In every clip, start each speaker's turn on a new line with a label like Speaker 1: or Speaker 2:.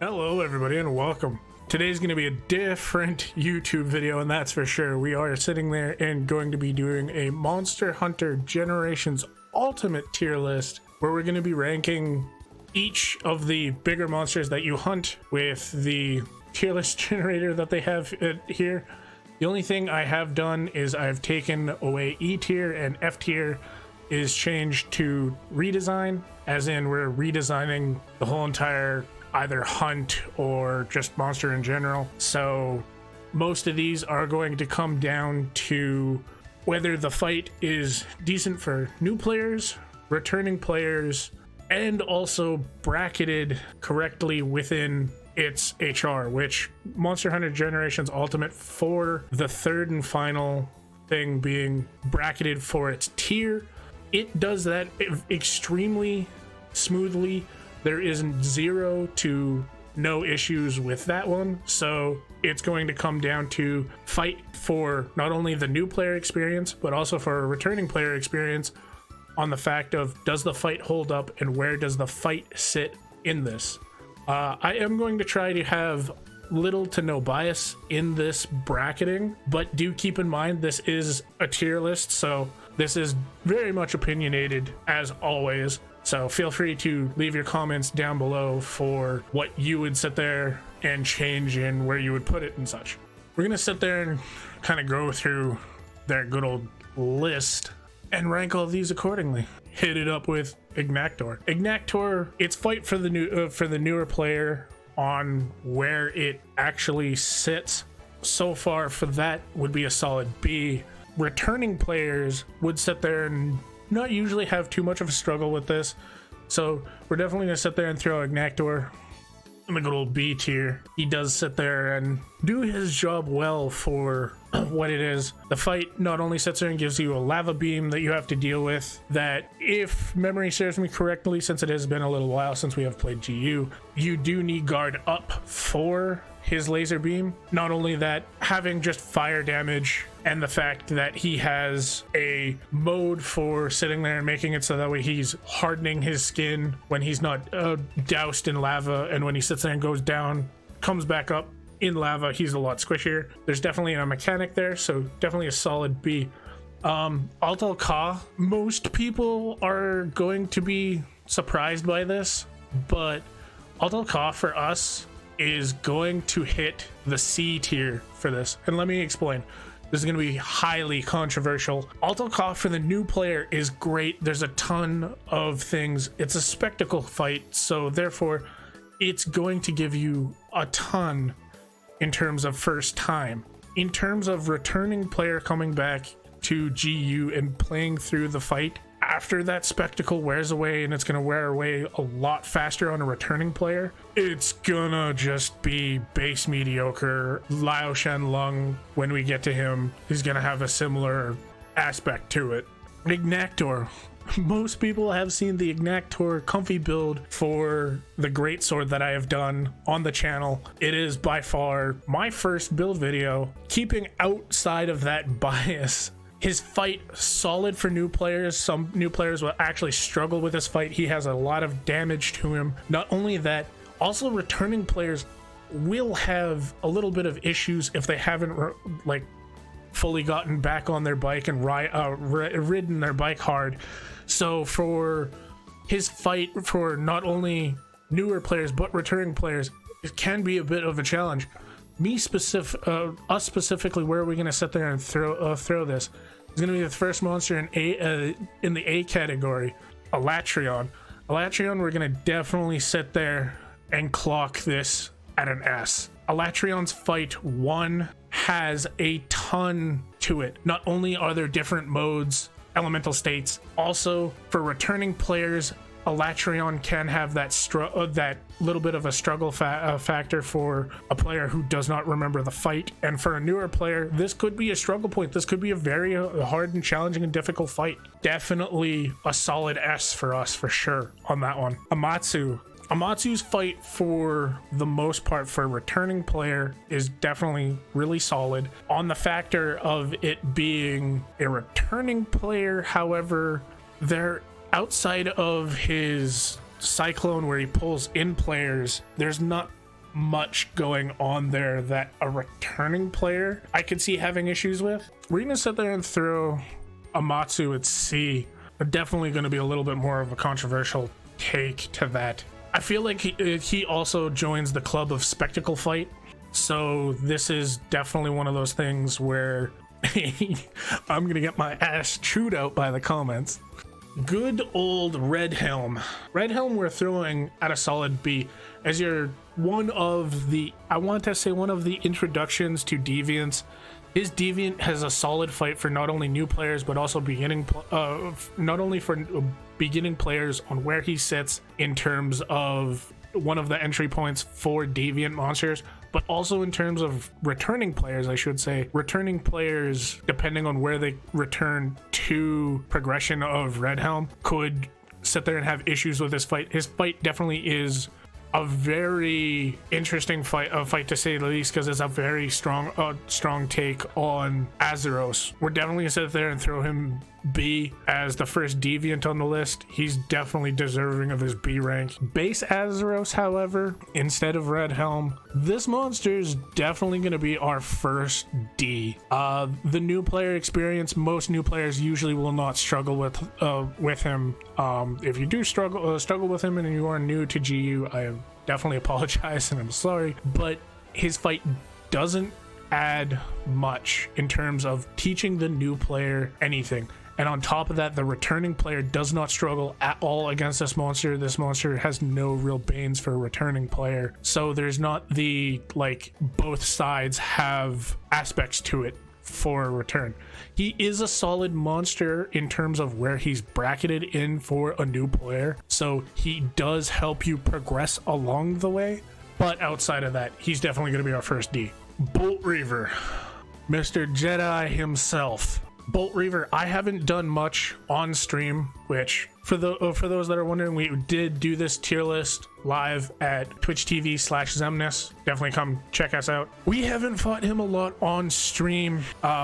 Speaker 1: Hello everybody and welcome. Today's going to be a different YouTube video, and that's for sure. We are sitting there and going to be doing a Monster Hunter Generations Ultimate tier list where we're going to be ranking each of the bigger monsters that you hunt with the tier list generator that they have here. The only thing I have done is I've taken away E tier, and F tier is changed to redesign, as in we're redesigning the whole entire either hunt or just monster in general. So most of these are going to come down to whether the fight is decent for new players, returning players, and also bracketed correctly within its HR, which Monster Hunter Generations Ultimate, for the third and final thing being bracketed for its tier, it does that extremely smoothly. There is zero to no issues with that one. So it's going to come down to fight for not only the new player experience, but also for a returning player experience on the fact of, does the fight hold up and where does the fight sit in this? I am going to try to have little to no bias in this bracketing, but do keep in mind this is a tier list, so this is very much opinionated as always. So feel free to leave your comments down below for what you would sit there and change in where you would put it and such. We're going to sit there and kind of go through their good old list and rank all of these accordingly. Hit it up with Ignactor. Ignactor, its fight for the newer player on where it actually sits so far for that would be a solid B. Returning players would sit there and not usually have too much of a struggle with this, so we're definitely gonna sit there and throw Ignactor in the good old B tier. He does sit there and do his job well for what it is. The fight not only sits there and gives you a lava beam that you have to deal with, that, if memory serves me correctly, since it has been a little while since we have played GU, you do need guard up for his laser beam. Not only that, having just fire damage and the fact that he has a mode for sitting there and making it so that way he's hardening his skin when he's not doused in lava, and when he sits there and goes down, comes back up in lava, he's a lot squishier. There's definitely a mechanic there, so definitely a solid B. Altal Ka, most people are going to be surprised by this, but Altal Ka for us is going to hit the C tier for this, and let me explain. This is going to be highly controversial. Altal Ka for the new player is great. There's a ton of things. It's a spectacle fight, so therefore it's going to give you a ton in terms of first time. In terms of returning player coming back to GU and playing through the fight, after that spectacle wears away, and it's going to wear away a lot faster on a returning player, it's gonna just be base mediocre. Lao Shen Lung, when we get to him, he's gonna have a similar aspect to it. Ignactor. Most people have seen the Ignactor comfy build for the greatsword that I have done on the channel. It is by far my first build video. Keeping outside of that bias, his fight, solid for new players. Some new players will actually struggle with his fight. He has a lot of damage to him. Not only that, also returning players will have a little bit of issues if they haven't fully gotten back on their bike and ridden their bike hard. So for his fight for not only newer players but returning players, it can be a bit of a challenge. Us specifically, where are we going to sit there and throw this? It's going to be the first monster in the A category, Alatreon. Alatreon, we're going to definitely sit there and clock this at an S. Alatreon's fight 1 has a ton to it. Not only are there different modes, elemental states, also for returning players, Alatreon can have that little bit of a struggle factor for a player who does not remember the fight. And for a newer player, this could be a struggle point. This could be a very hard and challenging and difficult fight. Definitely a solid S for us, for sure, on that one. Amatsu's fight, for the most part, for a returning player is definitely really solid. On the factor of it being a returning player, however, there, outside of his Cyclone where he pulls in players, there's not much going on there that a returning player I could see having issues with. We're gonna sit there and throw Amatsu at C. Definitely going to be a little bit more of a controversial take to that. I feel like he also joins the club of spectacle fight, so this is definitely one of those things where I'm gonna get my ass chewed out by the comments. Good old Red Helm. Red Helm we're throwing at a solid B as you're one of the, I want to say, one of the introductions to Deviants. His Deviant has a solid fight for not only new players but also beginning players on where he sits in terms of one of the entry points for Deviant monsters, but also in terms of returning players, I should say. Returning players, depending on where they return to progression of Red Helm, could sit there and have issues with this fight. His fight definitely is a very interesting fight to say the least, because it's a very strong take on Azeros. We're definitely gonna sit there and throw him B as the first Deviant on the list. He's definitely deserving of his B rank. Base Azeros, however, instead of Red Helm, this monster is definitely going to be our first D. The new player experience, most new players usually will not struggle with him. If you do struggle with him and you are new to GU, I definitely apologize and I'm sorry, but his fight doesn't add much in terms of teaching the new player anything. And on top of that, the returning player does not struggle at all against this monster. This monster has no real banes for a returning player. So there's not the, like, both sides have aspects to it for a return. He is a solid monster in terms of where he's bracketed in for a new player. So he does help you progress along the way. But outside of that, he's definitely going to be our first D. Bolt Reaver, Mr. Jedi himself. Bolt Reaver, I haven't done much on stream, which for those that are wondering, we did do this tier list live at Twitch TV/ZeMnouS. Definitely come check us out. We haven't fought him a lot on stream,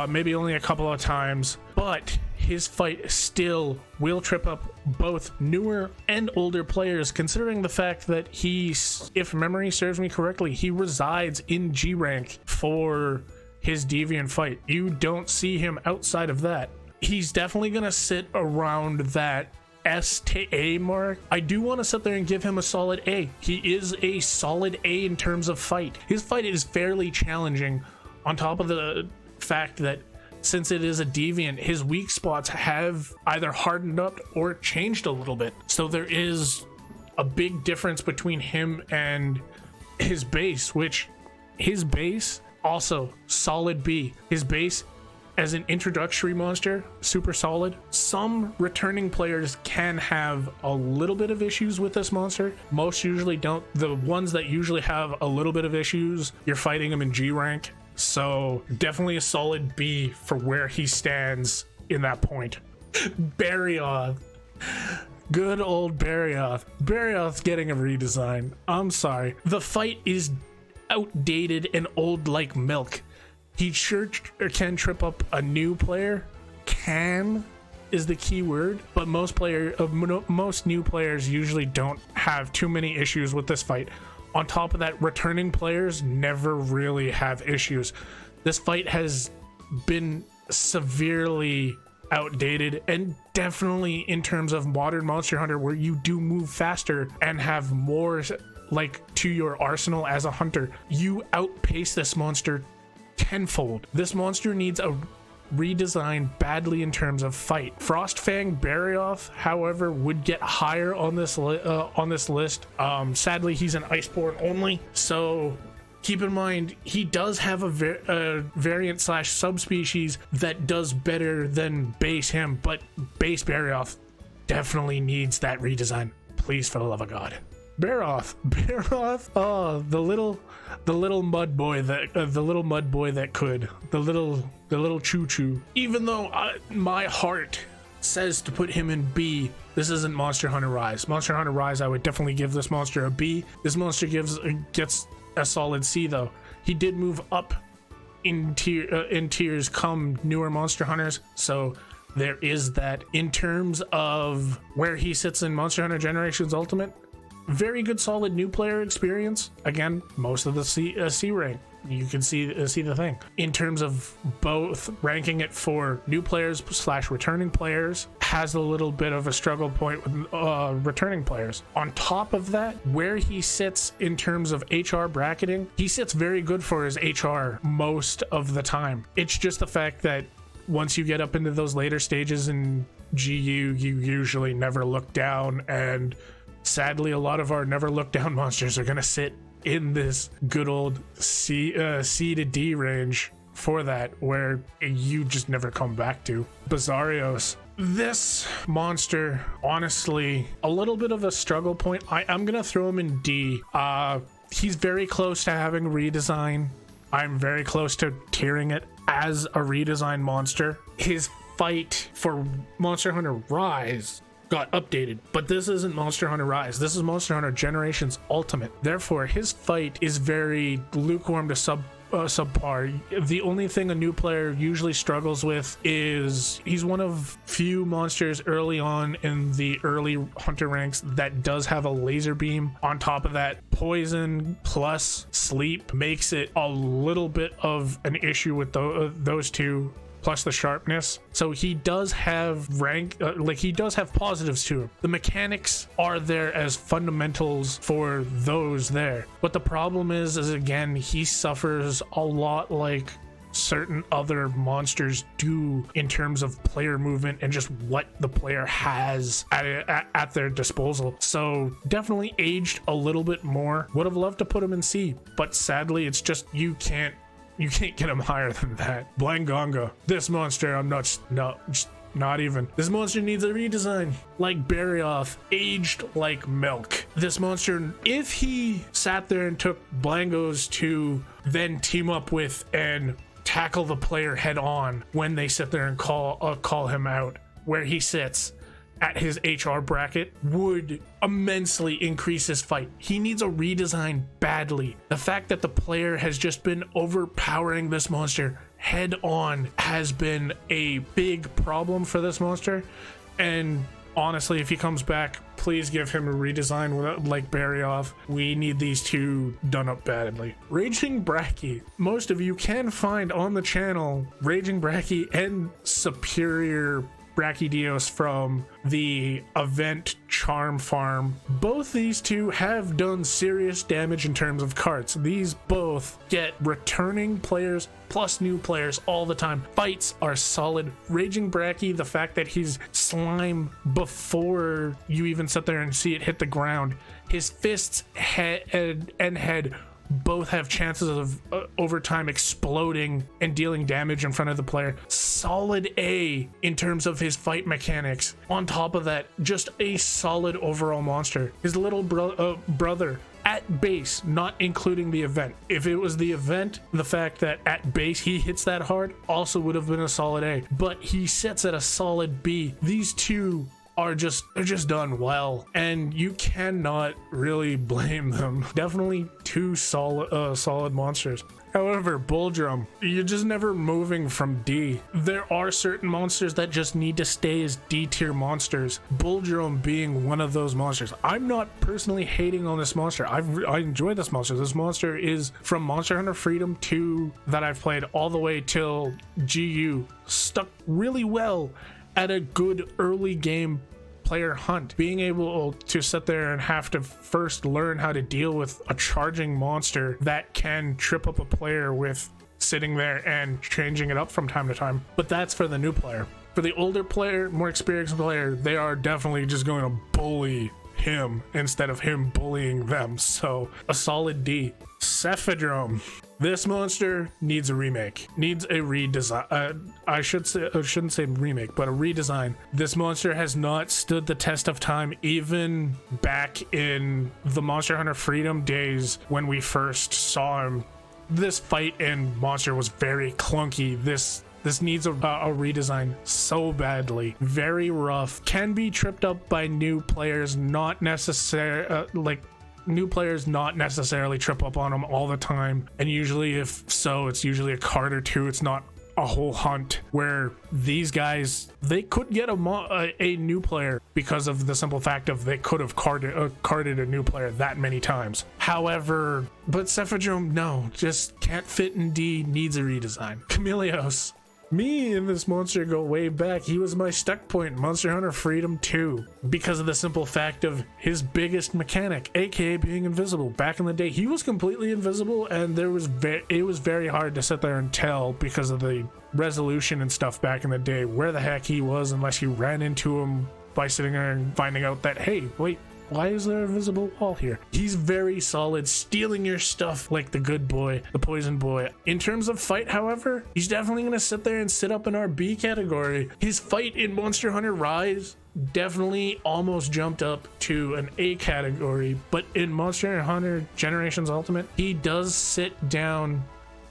Speaker 1: maybe only a couple of times, but his fight still will trip up both newer and older players, considering the fact that if memory serves me correctly, he resides in G rank for his Deviant fight. You don't see him outside of that. He's definitely gonna sit around that S to A mark. I do want to sit there and give him a solid A. He is a solid A in terms of fight. His fight is fairly challenging, on top of the fact that since it is a Deviant, his weak spots have either hardened up or changed a little bit. So there is a big difference between him and his base, which his base also solid B. His base as an introductory monster, super solid. Some returning players can have a little bit of issues with this monster. Most usually don't. The ones that usually have a little bit of issues, you're fighting them in G rank. So definitely a solid B for where he stands in that point. Barioth. Good old Barioth. Barioth's getting a redesign. I'm sorry. The fight is outdated and old like milk. He sure can trip up a new player. Can is the key word, but most new players usually don't have too many issues with this fight. On top of that, returning players never really have issues. This fight has been severely outdated, and definitely in terms of modern Monster Hunter, where you do move faster and have more like to your arsenal as a hunter, you outpace this monster tenfold. This monster needs a redesign badly in terms of fight. Frostfang Barioth, however, would get higher on this list. Sadly, he's an Iceborne only, so keep in mind he does have a variant / subspecies that does better than base him, but base Barioth definitely needs that redesign. Please, for the love of God. Barioth, oh, the little mud boy that could, the little choo-choo. Even though my heart says to put him in B, this isn't Monster Hunter Rise. Monster Hunter Rise, I would definitely give this monster a B. This monster gets a solid C though. He did move up in tiers come newer Monster Hunters, so there is that. In terms of where he sits in Monster Hunter Generations Ultimate, very good solid new player experience. Again, most of the C rank, you can see the thing. In terms of both ranking it for new players / returning players, has a little bit of a struggle point with returning players. On top of that, where he sits in terms of HR bracketing, he sits very good for his HR most of the time. It's just the fact that once you get up into those later stages in GU, you usually never look down, and sadly a lot of our never look down monsters are going to sit in this good old C to D range for that, where you just never come back to. Bizarrios. This monster, honestly, a little bit of a struggle point. I'm gonna throw him in D. He's very close to having redesign. I'm very close to tiering it as a redesign monster. His fight for Monster Hunter Rise got updated, but this isn't Monster Hunter Rise. This is Monster Hunter Generations Ultimate. Therefore, his fight is very lukewarm to subpar. The only thing a new player usually struggles with is he's one of few monsters early on in the early hunter ranks that does have a laser beam. On top of that, poison plus sleep makes it a little bit of an issue with those two, plus the sharpness. So he does have he does have positives to him. The mechanics are there as fundamentals for those there. But the problem is again, he suffers a lot like certain other monsters do in terms of player movement and just what the player has at their disposal. So definitely aged a little bit more. Would have loved to put him in C, but sadly it's just you can't get him higher than that. Blangonga. This monster, not even. This monster needs a redesign. Like Barioth, aged like milk. This monster, if he sat there and took Blangos to then team up with and tackle the player head on when they sit there and call him out, where he sits at his HR bracket, would immensely increase his fight. He needs a redesign badly. The fact that the player has just been overpowering this monster head on has been a big problem for this monster, and honestly, if he comes back, please give him a redesign like Barioth. We need these two done up badly. Raging Bracky. Most of you can find on the channel Raging Bracky and Superior Brachydios from the event Charm Farm. Both these two have done serious damage in terms of carts. These both get returning players plus new players all the time. Fights are solid. Raging Bracky, the fact that he's slime before you even sit there and see it hit the ground, his fists and head both have chances of over time exploding and dealing damage in front of the player. Solid A in terms of his fight mechanics. On top of that, just a solid overall monster. His little brother at base, not including the event. If it was the event, the fact that at base he hits that hard also would have been a solid A, but he sits at a solid B. These two they're just done well, and you cannot really blame them. Definitely two solid monsters. However, Bull Drum, you're just never moving from D. There are certain monsters that just need to stay as D tier monsters, Bull Drum being one of those monsters. I'm not personally hating on this monster. I enjoy this monster. This monster is from Monster Hunter Freedom 2 that I've played all the way till GU, stuck really well at a good early game player hunt. Being able to sit there and have to first learn how to deal with a charging monster that can trip up a player with sitting there and changing it up from time to time. But that's for the new player. For the older player, more experienced player, they are definitely just going to bully him instead of him bullying them. So a solid D. Cephadrome. This monster needs a remake, needs a redesign. I shouldn't say remake, but a redesign. This monster has not stood the test of time, even back in the Monster Hunter Freedom days when we first saw him. This fight and monster was very clunky. This needs a redesign so badly. Very rough. Can be tripped up by new players, not necessarily new players not necessarily trip up on them all the time, and usually if so, it's usually a card or two. It's not a whole hunt where these guys, they could get a new player because of the simple fact of they could have carded a new player that many times. However, but Cephadrome, no, just can't fit in D, needs a redesign. Chameleos. Me and this monster go way back. He was my stuck point in Monster Hunter Freedom 2 because of the simple fact of his biggest mechanic, aka being invisible. Back in the day, he was completely invisible, and it was very hard to sit there and tell because of the resolution and stuff back in the day where the heck he was unless you ran into him by sitting there and finding out that, hey, wait, why is there a visible wall here? He's very solid, stealing your stuff like the good boy, the poison boy. In terms of fight, however, he's definitely going to sit there and sit up in our B category. His fight in Monster Hunter Rise definitely almost jumped up to an A category, but in Monster Hunter Generations Ultimate, he does sit down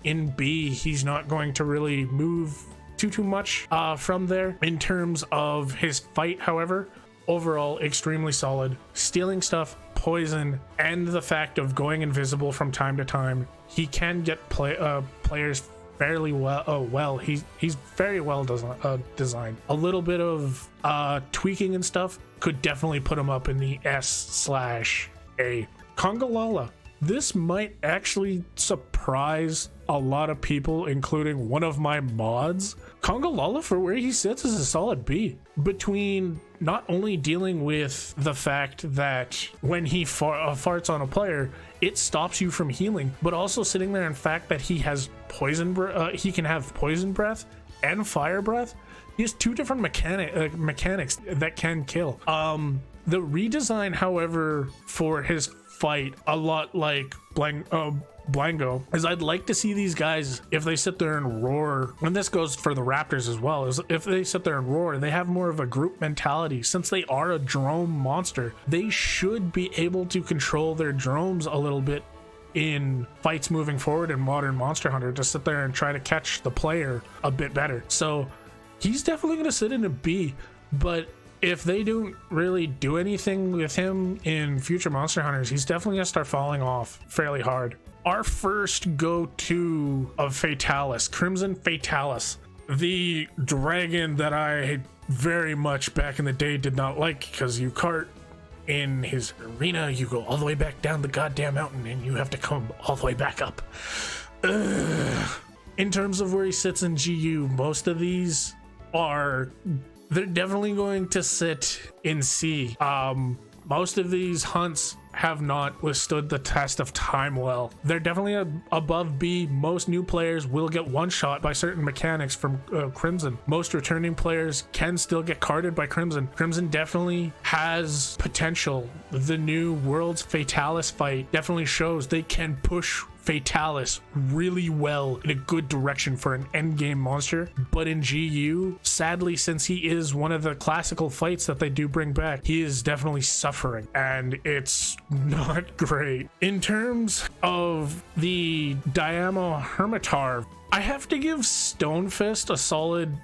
Speaker 1: in B. He's not going to really move too much from there. In terms of his fight, however, overall extremely solid, stealing stuff, poison, and the fact of going invisible from time to time. He can get players fairly well. He's very well designed. A little bit of tweaking and stuff could definitely put him up in the S/A. Congalala. This might actually surprise a lot of people, including one of my mods. Congalala, for where he sits, is a solid B. Between not only dealing with the fact that when he farts on a player, it stops you from healing, but also sitting there in fact that he has poison, he can have poison breath and fire breath. He has two different mechanics that can kill. The redesign, however, for his fight, a lot like Blango, is I'd like to see these guys, if they sit there and roar, and this goes for the Raptors as well, is if they sit there and roar, they have more of a group mentality. Since they are a drone monster, they should be able to control their drones a little bit in fights moving forward in modern Monster Hunter, to sit there and try to catch the player a bit better. So he's definitely going to sit in a B, but if they don't really do anything with him in future Monster Hunters, he's definitely gonna start falling off fairly hard. Our first go-to of Fatalis, Crimson Fatalis, the dragon that I very much back in the day did not like, because you cart in his arena, you go all the way back down the goddamn mountain, and you have to come all the way back up. Ugh. In terms of where he sits in GU, most of these they're definitely going to sit in C. Most of these hunts have not withstood the test of time well. They're definitely above B. Most new players will get one shot by certain mechanics from Crimson. Most returning players can still get carded by Crimson. Crimson definitely has potential. The new World's Fatalis fight definitely shows they can push Fatalis really well in a good direction for an endgame monster. But in GU, sadly, since he is one of the classical fights that they do bring back, he is definitely suffering, and it's not great. In terms of the Diamo Hermitar, I have to give Stonefist a solid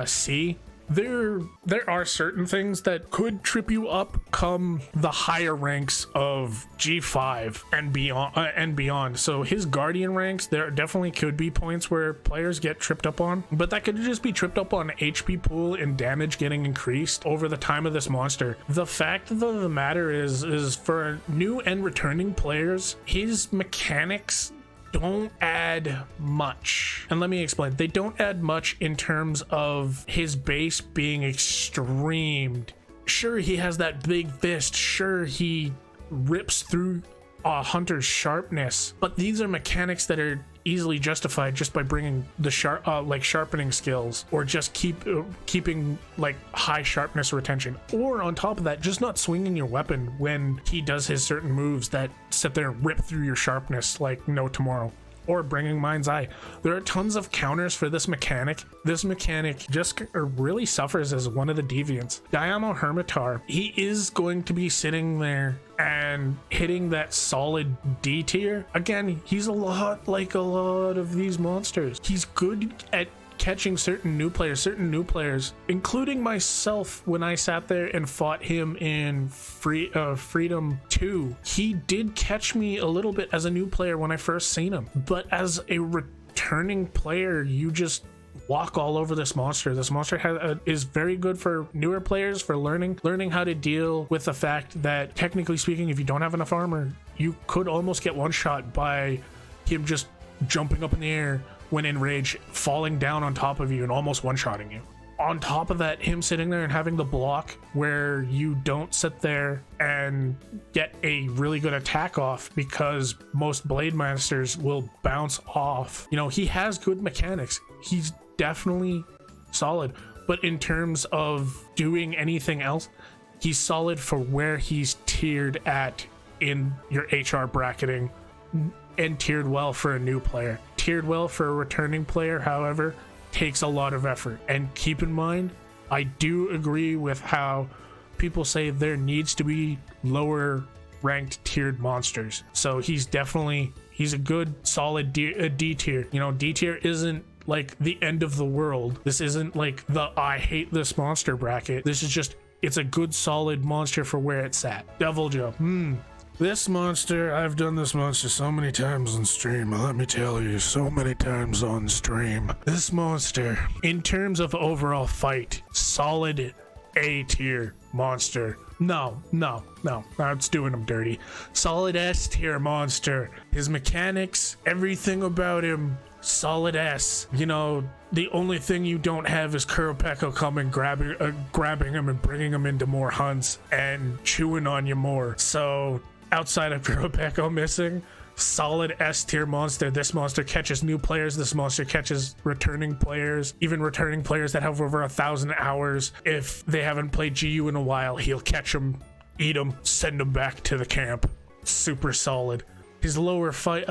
Speaker 1: C. There are certain things that could trip you up come the higher ranks of G5 and beyond. So his Guardian ranks, there definitely could be points where players get tripped up on, but that could just be tripped up on HP pool and damage getting increased over the time of this monster. The fact of the matter is for new and returning players, his mechanics don't add much. And let me explain. They don't add much in terms of his base being extremed. Sure, he has that big fist. Sure, he rips through a hunter's sharpness. But these are mechanics that are easily justified just by bringing the sharpening skills, or just keeping like high sharpness retention, or on top of that, just not swinging your weapon when he does his certain moves that sit there and rip through your sharpness like no tomorrow, or bringing Mind's Eye. There are tons of counters for this mechanic. This mechanic just really suffers as one of the deviants. Diamo Hermitar, he is going to be sitting there and hitting that solid D tier. Again, he's a lot like a lot of these monsters. He's good at catching certain new players, including myself. When I sat there and fought him in Freedom 2, he did catch me a little bit as a new player when I first seen him, but as a returning player, you just walk all over this monster. This monster is very good for newer players, for learning how to deal with the fact that, technically speaking, if you don't have enough armor, you could almost get one shot by him just jumping up in the air when in rage, falling down on top of you and almost one-shotting you. On top of that, him sitting there and having the block where you don't sit there and get a really good attack off, because most blade masters will bounce off. You know, he has good mechanics. He's definitely solid, but in terms of doing anything else, he's solid for where he's tiered at in your HR bracketing, and tiered well for a new player. Tiered well for a returning player, however, takes a lot of effort. And keep in mind, I do agree with how people say there needs to be lower ranked tiered monsters. So he's a good solid D tier. You know, D tier isn't like the end of the world. This isn't like the I hate this monster bracket. This is just, it's a good solid monster for where it's at. Devil Joe. This monster, I've done this monster so many times on stream. Let me tell you, so many times on stream. This monster, in terms of overall fight, solid A tier monster. No, it's doing him dirty. Solid S tier monster. His mechanics, everything about him, solid S. You know, the only thing you don't have is Kuropeko coming, grabbing him and bringing him into more hunts and chewing on you more. So outside of Kuropeko missing, solid S tier monster. This monster catches new players. This monster catches returning players, even returning players that have over 1,000 hours. If they haven't played GU in a while, he'll catch them, eat them, send them back to the camp. Super solid. His lower fight,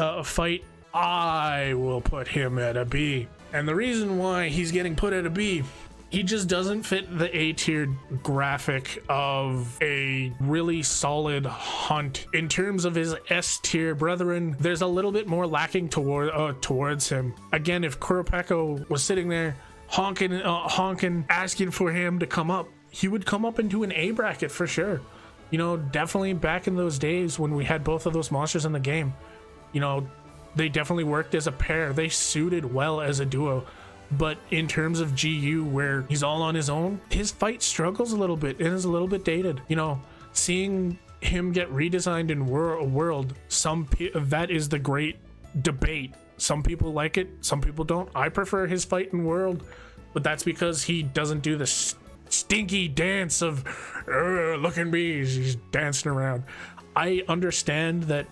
Speaker 1: I will put him at a B. And the reason why he's getting put at a B, he just doesn't fit the A-tier graphic of a really solid hunt. In terms of his S-tier brethren, there's a little bit more lacking towards him. Again, if Kuropeko was sitting there honking, asking for him to come up, he would come up into an A bracket for sure. You know, definitely back in those days when we had both of those monsters in the game, you know, they definitely worked as a pair. They suited well as a duo. But in terms of GU, where he's all on his own, his fight struggles a little bit and is a little bit dated. You know, seeing him get redesigned in World, that is the great debate. Some people like it, some people don't. I prefer his fight in World, but that's because he doesn't do the stinky dance of look at me, he's dancing around. I understand that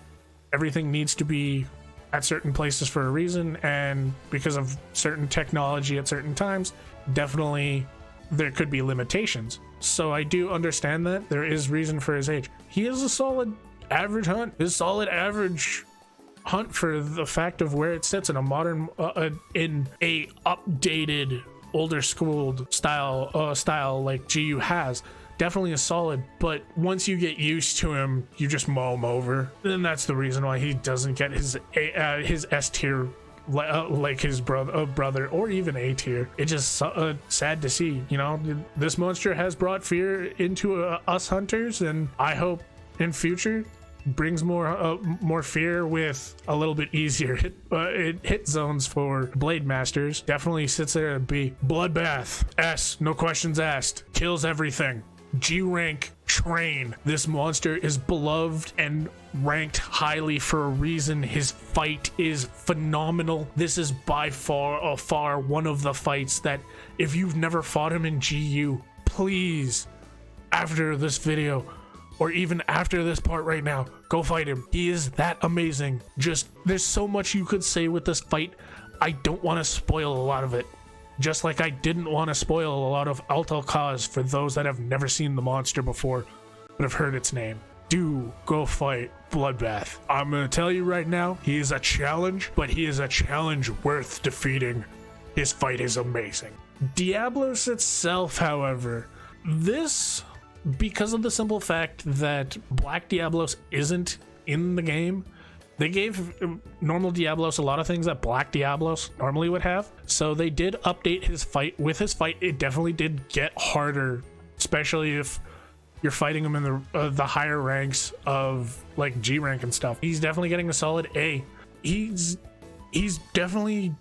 Speaker 1: everything needs to be at certain places for a reason, and because of certain technology at certain times, definitely there could be limitations. So I do understand that there is reason for his age. He is a solid average hunt. His solid average hunt for the fact of where it sits in a modern in a updated older schooled style like GU has. Definitely a solid, but once you get used to him, you just mow him over. And that's the reason why he doesn't get his S tier like his brother, or even A tier. It's just sad to see. You know, this monster has brought fear into us hunters, and I hope in future brings more fear with a little bit easier hit zones for blade masters. Definitely sits there at B. Bloodbath S, no questions asked, kills everything. G rank train. This monster is beloved and ranked highly for a reason. His fight is phenomenal. This is by far one of the fights that, if you've never fought him in GU, please, after this video or even after this part right now, go fight him. He is that amazing. Just, there's so much you could say with this fight. I don't want to spoil a lot of it. Just like I didn't want to spoil a lot of Alto Cause for those that have never seen the monster before, but have heard its name. Do go fight Bloodbath. I'm going to tell you right now, he is a challenge, but he is a challenge worth defeating. His fight is amazing. Diablos itself, however, this, because of the simple fact that Black Diablos isn't in the game, they gave normal Diablos a lot of things that Black Diablos normally would have. So they did update his fight. With his fight, it definitely did get harder, especially if you're fighting him in the higher ranks of like G rank and stuff. He's definitely getting a solid A. He's definitely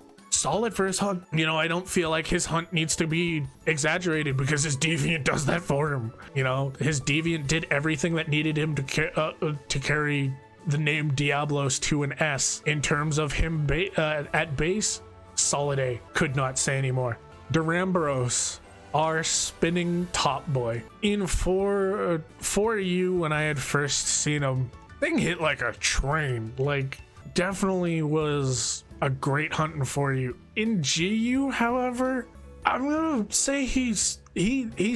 Speaker 1: solid for his hunt. You know, I don't feel like his hunt needs to be exaggerated because his Deviant does that for him. You know, his Deviant did everything that needed him to carry the name Diablos to an S. In terms of him at base, solid A. Could not say anymore. Duramboros, our spinning top boy. In 4U, when I had first seen him, thing hit like a train. Like, definitely was a great hunting for you. In GU, however, I'm gonna say he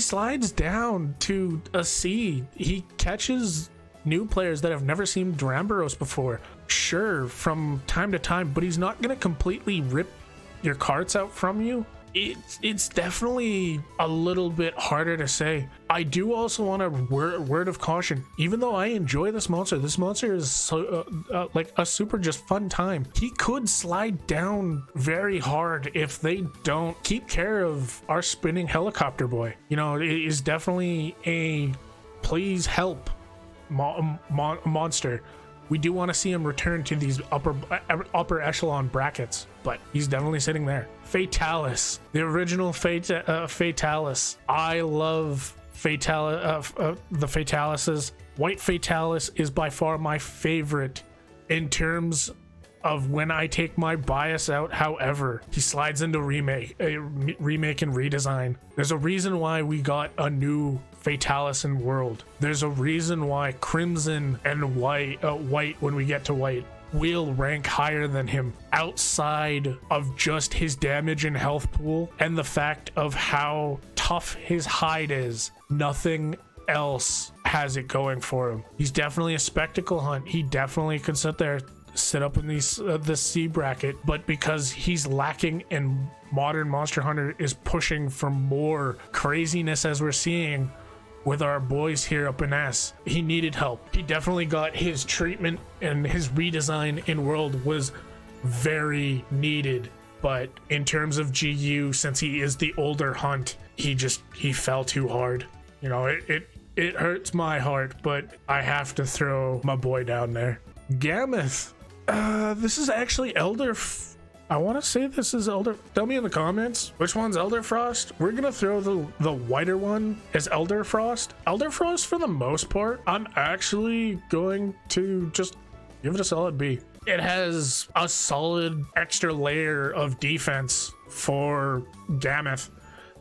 Speaker 1: slides down to a C. He catches new players that have never seen Duramboros before. Sure, from time to time, but he's not gonna completely rip your carts out from you. It's definitely a little bit harder to say. I do also want a word of caution. Even though I enjoy this monster is so, like a super just fun time. He could slide down very hard if they don't keep care of our spinning helicopter boy. You know, it is definitely a please help monster. We do want to see him return to these upper echelon brackets, but he's definitely sitting there. Fatalis, the original Fatalis. I love the Fatalises. White Fatalis is by far my favorite in terms of when I take my bias out. However, he slides into remake and redesign. There's a reason why we got a new Fatalis in World. There's a reason why Crimson and White, when we get to White, will rank higher than him, outside of just his damage and health pool and the fact of how tough his hide is. Nothing else has it going for him. He's definitely a spectacle hunt. He definitely can sit up in this C bracket, but because he's lacking in modern Monster Hunter is pushing for more craziness as we're seeing with our boys here up in S. He needed help. He definitely got his treatment, and his redesign in World was very needed. But in terms of GU, since he is the older hunt, he fell too hard. You know, it hurts my heart, but I have to throw my boy down there. Gammoth. This is actually I want to say this is Elder. Tell me in the comments which one's Elder Frost. We're gonna throw the whiter one as Elder Frost. Elder Frost, for the most part, I'm actually going to just give it a solid B. It has a solid extra layer of defense for Gammoth.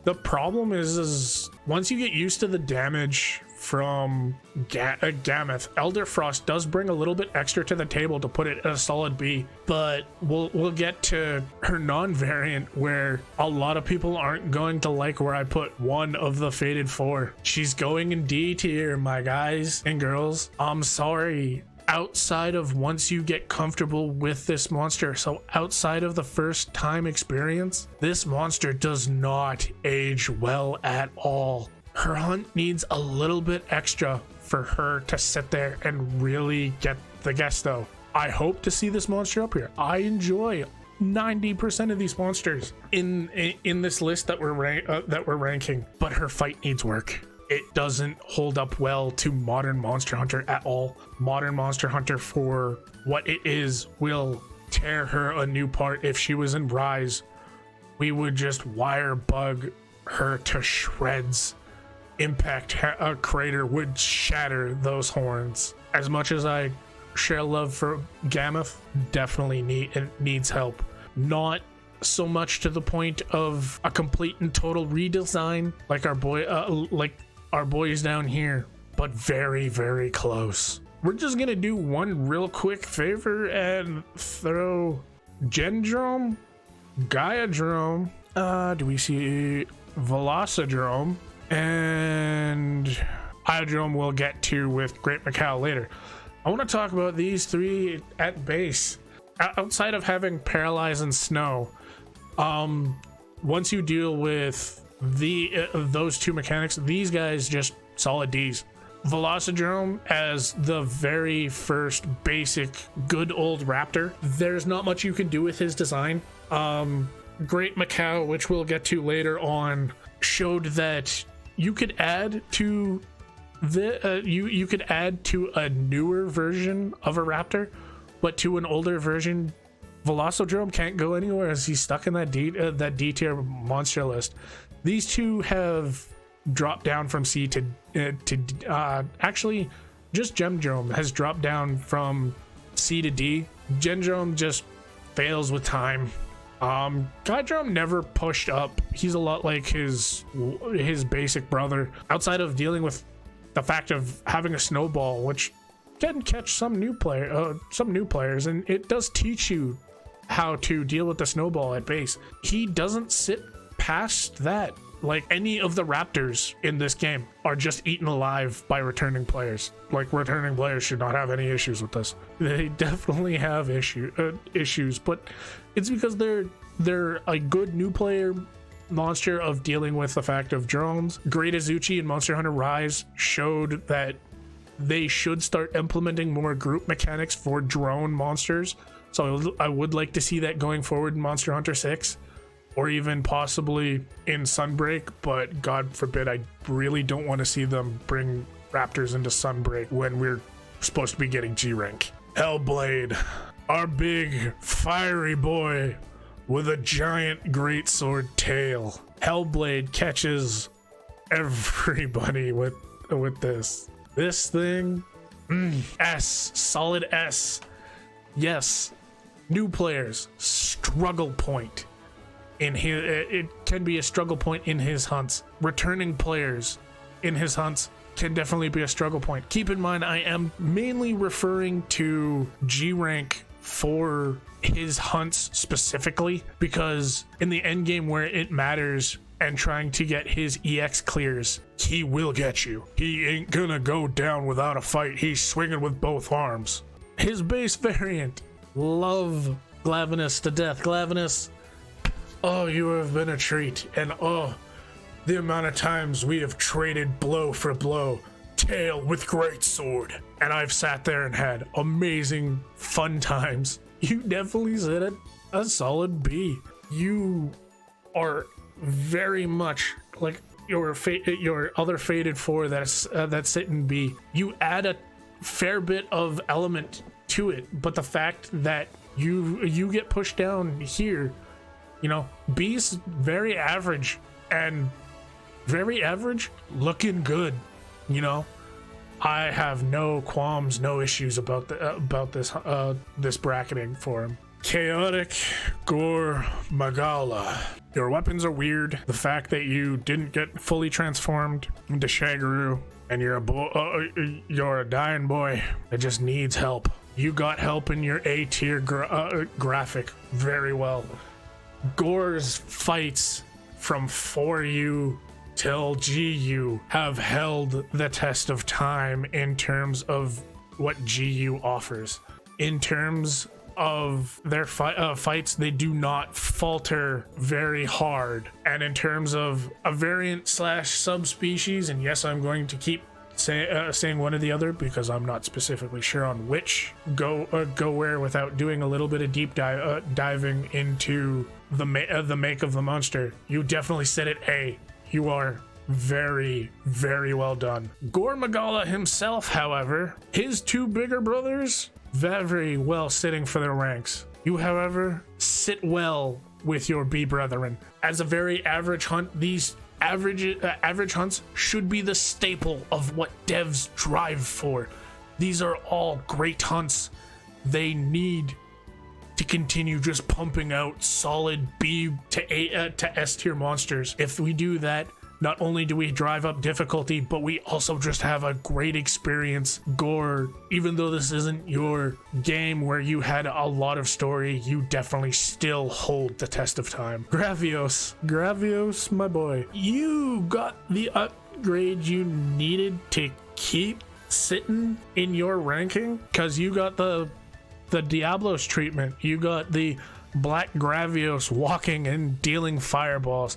Speaker 1: The problem is once you get used to the damage from Gammoth, Elder Frost does bring a little bit extra to the table to put it at a solid B. But we'll get to her non-variant, where a lot of people aren't going to like where I put one of the Fated 4. She's going in D tier, my guys and girls. I'm sorry. Outside of once you get comfortable with this monster, so outside of the first time experience, this monster does not age well at all. Her hunt needs a little bit extra for her to sit there and really get the gusto. I hope to see this monster up here. I enjoy 90% of these monsters in this list that we're ranking, but her fight needs work. It doesn't hold up well to modern Monster Hunter at all. Modern Monster Hunter, for what it is, will tear her a new part. If she was in Rise, we would just wire bug her to shreds. Impact Crater would shatter those horns. As much as I share love for Gammoth, definitely needs help. Not so much to the point of a complete and total redesign like our boys down here, but very, very close. We're just gonna do one real quick favor and throw Gendrome, Gaiadrome, do we see Velocidrome, and Iodrome we'll get to with Great Macau later. I want to talk about these three at base. Outside of having Paralyze and Snow, once you deal with those two mechanics, these guys just solid D's. Velocidrome as the very first basic good old Raptor. There's not much you can do with his design. Great Macau, which we'll get to later on, showed that you could add to you could add to a newer version of a Raptor, but to an older version Velocidrome can't go anywhere as he's stuck in that D tier monster list. These two have dropped down from C to actually just Gemdrome has dropped down from C to D. Gendrome just fails with time. Guydrome never pushed up. He's a lot like his basic brother, outside of dealing with the fact of having a snowball, which can catch some new players, and it does teach you how to deal with the snowball at base. He doesn't sit past that. Like, any of the Raptors in this game are just eaten alive by returning players. Like, returning players should not have any issues with this. They definitely have issues, but it's because they're a good new player monster of dealing with the fact of drones. Great Azuchi and Monster Hunter Rise showed that they should start implementing more group mechanics for drone monsters. So I would like to see that going forward in Monster Hunter 6. Or even possibly in Sunbreak, but God forbid, I really don't want to see them bring Raptors into Sunbreak when we're supposed to be getting G rank. Hellblade, our big fiery boy with a giant greatsword tail. Hellblade catches everybody with this thing. S, solid S. Yes, new players, struggle point. It can be a struggle point in his hunts. Returning players in his hunts can definitely be a struggle point. Keep in mind, I am mainly referring to G rank for his hunts specifically, because in the end game where it matters and trying to get his EX clears, he will get you. He ain't gonna go down without a fight. He's swinging with both arms. His base variant, love Glavenus to death. Glavenus, oh, you have been a treat, and oh, the amount of times we have traded blow for blow, tail with great sword, and I've sat there and had amazing fun times. You definitely said a solid B. You are very much like your other Fated 4 that's sit in B. You add a fair bit of element to it, but the fact that you get pushed down here, you know, B's very average, and very average looking good. You know, I have no qualms, no issues about this bracketing for him. Chaotic Gore Magala. Your weapons are weird. The fact that you didn't get fully transformed into Shaggaroo, and you're a dying boy that just needs help. You got help in your A tier graphic very well. Gore's fights from 4U till GU have held the test of time in terms of what GU offers. In terms of their fights, they do not falter very hard. And in terms of a variant / subspecies, and yes, I'm going to keep saying one or the other because I'm not specifically sure on which go where without doing a little bit of deep diving into the make of the monster. You definitely said it A. You are very, very well done. Gore Magala himself, however, his two bigger brothers, very well sitting for their ranks. You, however, sit well with your B brethren. As a very average hunt, these average hunts should be the staple of what devs drive for. These are all great hunts. They need to continue just pumping out solid B to S tier monsters. If we do that, not only do we drive up difficulty, but we also just have a great experience. Gore, even though this isn't your game where you had a lot of story, you definitely still hold the test of time. Gravios, my boy, you got the upgrade you needed to keep sitting in your ranking, because you got the Diablos treatment. You got the Black Gravios walking and dealing fireballs.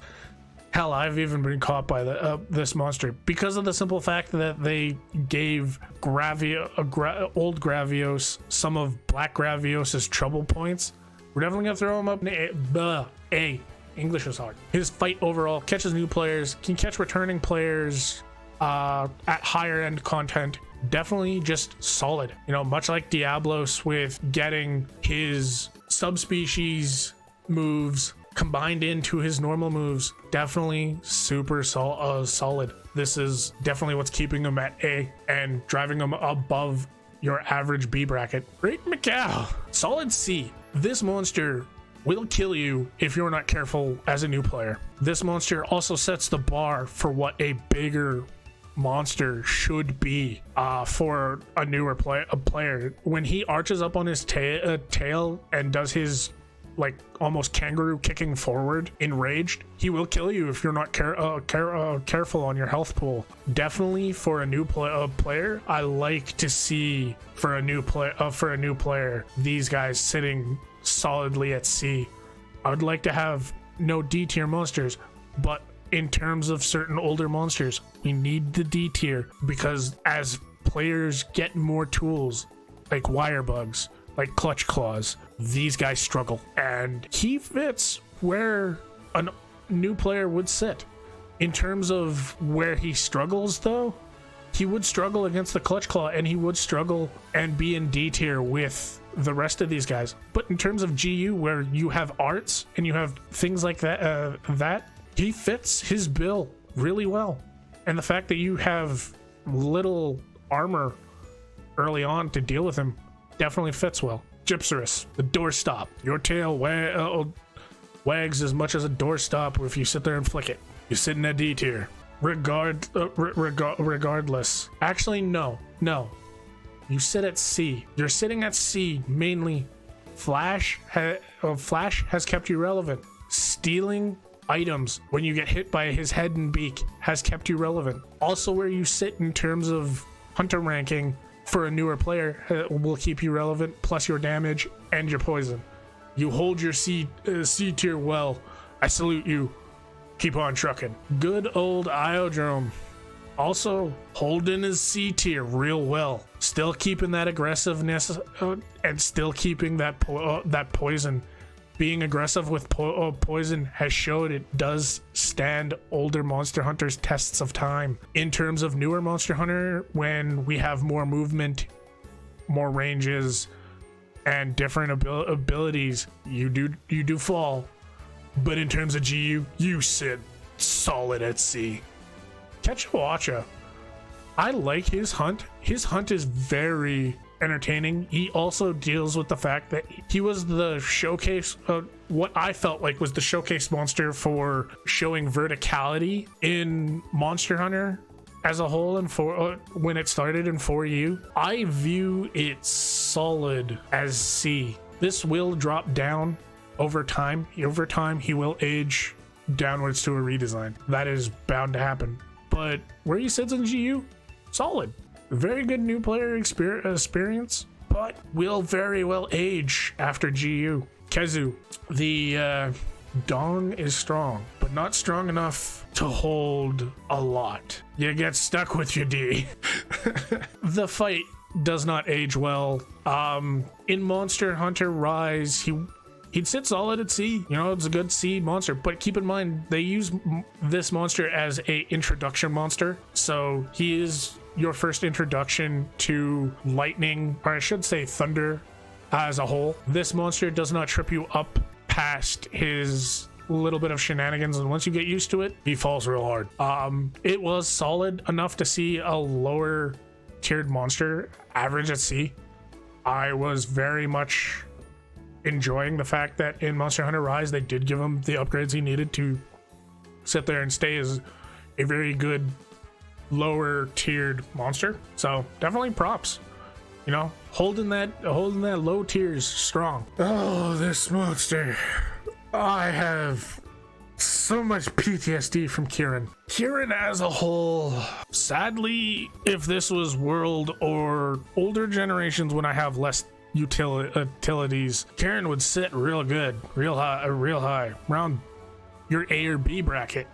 Speaker 1: Hell, I've even been caught by this monster because of the simple fact that they gave old Gravios some of Black Gravios' trouble points. We're definitely gonna throw him up in A. English is hard. His fight overall catches new players, can catch returning players at higher end content. Definitely just solid. You know, much like Diablos with getting his subspecies moves combined into his normal moves, definitely super solid. This is definitely what's keeping him at A and driving him above your average B bracket. Great Macau. Solid C. This monster will kill you if you're not careful as a new player. This monster also sets the bar for what a bigger monster should be for a newer player. When he arches up on his tail and does his like almost kangaroo kicking forward enraged, he will kill you if you're not careful on your health pool. Definitely for a new player, I like to see for a new player these guys sitting solidly at C. I would like to have no D tier monsters, but in terms of certain older monsters, we need the D tier because as players get more tools like wire bugs, like clutch claws, these guys struggle, and he fits where a new player would sit. In terms of where he struggles though, he would struggle against the clutch claw and he would struggle and be in D tier with the rest of these guys. But in terms of GU, where you have arts and you have things like that, he fits his bill really well. And the fact that you have little armor early on to deal with him definitely fits well. Gypserus, the doorstop. Your tail wags as much as a doorstop if you sit there and flick it. You sit in a D tier. Regardless. Actually, no. You sit at C. You're sitting at C mainly. Flash has kept you relevant. Stealing items when you get hit by his head and beak has kept you relevant. Also, where you sit in terms of hunter ranking for a newer player will keep you relevant, plus your damage and your poison. You hold your C tier well. I salute you. Keep on trucking. Good old Iodrome. Also holding his C tier real well. Still keeping that aggressiveness and still keeping that poison. Being aggressive with poison has showed it does stand older Monster Hunters tests of time. In terms of newer Monster Hunter, when we have more movement, more ranges, and different abilities, you do fall. But in terms of GU, you sit solid at C. Ketchawacha, I like his hunt. His hunt is very entertaining. He also deals with the fact that he was the showcase, what I felt like was the showcase monster for showing verticality in Monster Hunter as a whole, and for when it started in 4U. I view it solid as C. This will drop down over time. Over time, he will age downwards to a redesign. That is bound to happen. But where he sits in GU, solid. Very good new player experience, but will very well age after GU. Kezu, the dong is strong, but not strong enough to hold a lot. You get stuck with your D. The fight does not age well. In Monster Hunter Rise, he'd sit solid at C. You know, it's a good C monster, but keep in mind they use this monster as a introduction monster, so he is your first introduction to lightning, or I should say thunder as a whole. This monster does not trip you up past his little bit of shenanigans, and once you get used to it, he falls real hard. It was solid enough to see a lower tiered monster average at C. I was very much enjoying the fact that in Monster Hunter Rise they did give him the upgrades he needed to sit there and stay as a very good lower tiered monster. So definitely props, you know, holding that low tiers strong. Oh, this monster, I have so much PTSD from Kieran as a whole. Sadly, if this was world or older generations when I have less utilities, Kieran would sit real good, real high around your A or B bracket.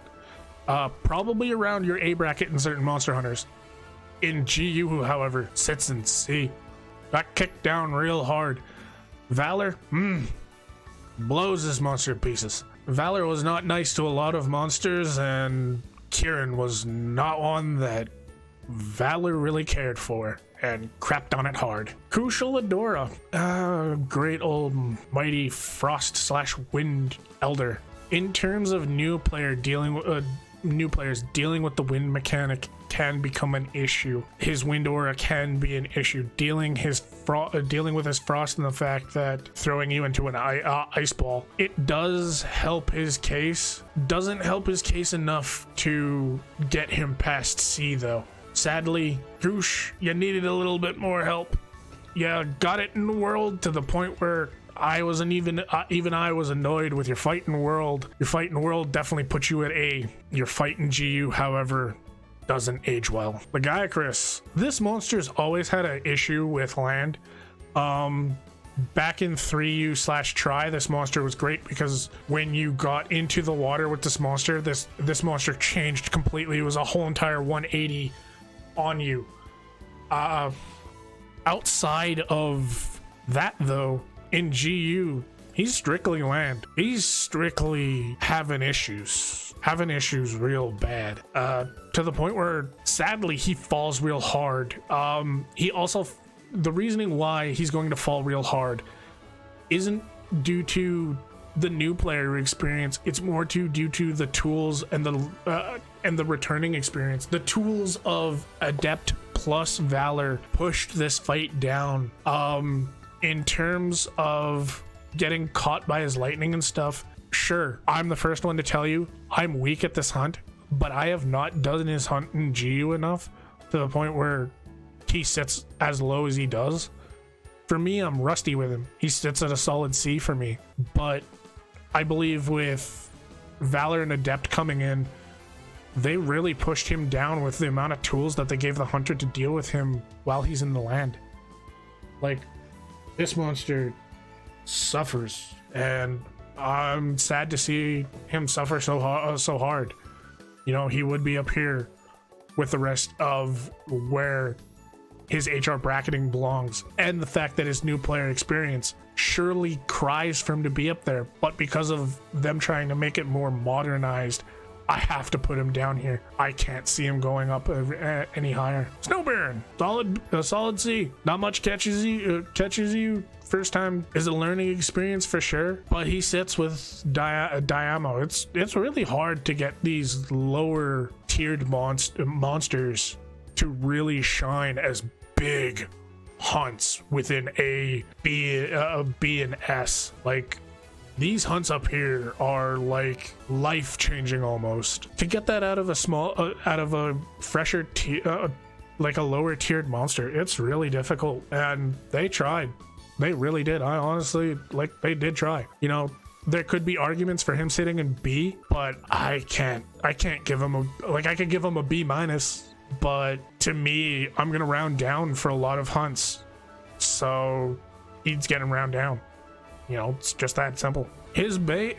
Speaker 1: Probably around your A bracket in certain Monster Hunters. In GU, however, sits in C. Got kicked down real hard. Valor, blows this monster to pieces. Valor was not nice to a lot of monsters, and Kieran was not one that Valor really cared for. and crapped on it hard. Crucial Adora, great old mighty frost slash wind elder. In terms of new players dealing with the wind mechanic can become an issue. His wind aura can be an issue. Dealing with his frost and the fact that throwing you into an ice ball, it does help his case. Doesn't help his case enough to get him past C though. Sadly, Goosh, you needed a little bit more help. You got it in the world to the point where I wasn't even I was annoyed with your fighting world. Your fighting world definitely puts you at A. Your fighting GU, however, doesn't age well. The Gaiacris, this monster's always had an issue with land. Back in 3U/Try, this monster was great because when you got into the water with this monster changed completely. It was a whole entire 180 on you. Outside of that though, in GU, he's strictly land. He's strictly having issues real bad, to the point where sadly he falls real hard. He also, the reasoning why he's going to fall real hard isn't due to the new player experience. It's more due to the tools and the returning experience. The tools of Adept plus Valor pushed this fight down. In terms of getting caught by his lightning and stuff, sure, I'm the first one to tell you I'm weak at this hunt, but I have not done his hunt in GU enough to the point where he sits as low as he does. For me, I'm rusty with him. He sits at a solid C for me, but I believe with Valor and Adept coming in, they really pushed him down with the amount of tools that they gave the hunter to deal with him while he's in the land. Like, this monster suffers, and I'm sad to see him suffer so hard. You know, he would be up here with the rest of where his HR bracketing belongs, and the fact that his new player experience surely cries for him to be up there, but because of them trying to make it more modernized, I have to put him down here. I can't see him going up any higher. Snow Baron, solid C. Not much catches you first time. Is a learning experience for sure, but he sits with Diamo. It's really hard to get these lower tiered monsters to really shine as big hunts within a B and S. Like, these hunts up here are like life-changing almost. To get that out of a fresher like a lower tiered monster, it's really difficult, and they tried. They really did. I honestly, like, they did try. You know, there could be arguments for him sitting in B, but I can't give him I could give him a B minus, but to me, I'm gonna round down for a lot of hunts, so he's getting round down. You know, it's just that simple. His base,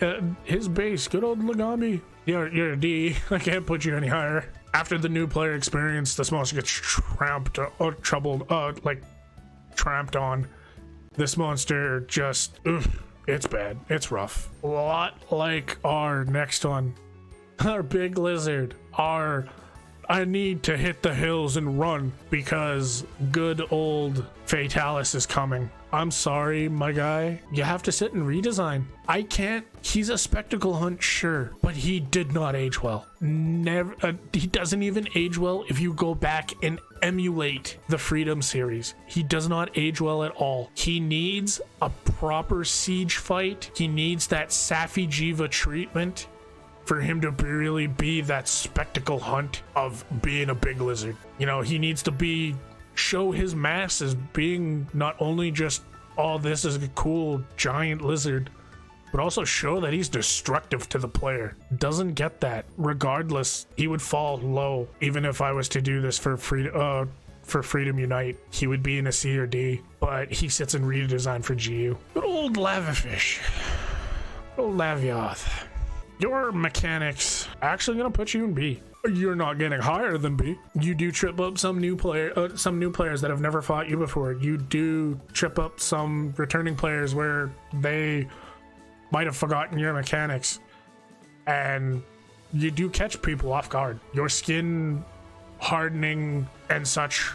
Speaker 1: good old Lagami. You're a D. I can't put you any higher. After the new player experience, this monster gets tramped on. This monster just, it's bad. It's rough. A lot like our next one, our big lizard. I need to hit the hills and run because good old Fatalis is coming. I'm sorry, my guy. You have to sit and redesign. I can't. He's a spectacle hunt, sure, but he did not age well. Never. He doesn't even age well if you go back and emulate the Freedom series. He does not age well at all. He needs a proper siege fight. He needs that Safi Jiva treatment for him to really be that spectacle hunt of being a big lizard. You know, he needs to show his mass as being not only just, oh, this is a cool giant lizard, but also show that he's destructive to the player. Doesn't get that. Regardless, he would fall low. Even if I was to do this for Freedom Unite, he would be in a C or D, but he sits in redesign for GU. Good old Lavafish. Good old Lavioth. Your mechanics actually gonna put you in B. You're not getting higher than B. You do trip up some new players that have never fought you before. You do trip up some returning players where they might have forgotten your mechanics, and you do catch people off guard. Your skin hardening and such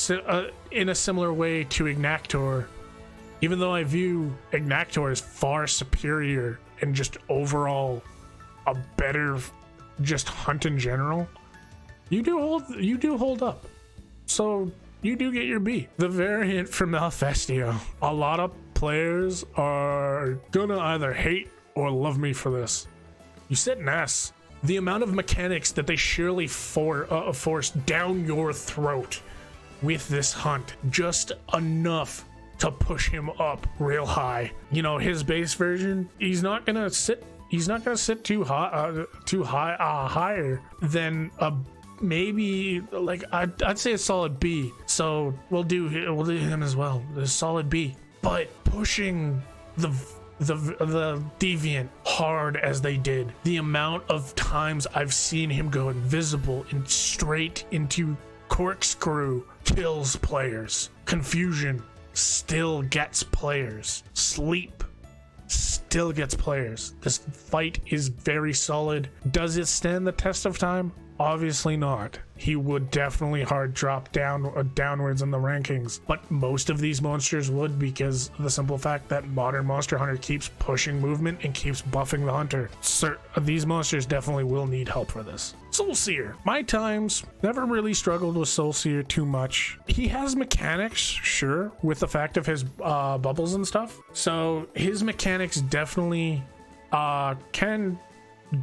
Speaker 1: in a similar way to Ignactor, even though I view Ignactor as far superior and just overall a better just hunt in general, you do hold up. So you do get your B. The variant from Malfestio. A lot of players are gonna either hate or love me for this. You said an S. The amount of mechanics that they surely force down your throat with this hunt, just enough to push him up real high. You know, his base version, he's not gonna sit too high, higher than a maybe, like, I'd say a solid B. So we'll do him as well, a solid B. But pushing the Deviant hard as they did, the amount of times I've seen him go invisible and straight into corkscrew kills players. Confusion still gets players. Sleep still gets players. This fight is very solid. Does it stand the test of time? Obviously not. He would definitely hard drop downwards in the rankings, but most of these monsters would, because of the simple fact that modern Monster Hunter keeps pushing movement and keeps buffing the hunter. These monsters definitely will need help for this. Soulseer. My times never really struggled with Soulseer too much. He has mechanics, sure, with the fact of his bubbles and stuff. So his mechanics definitely can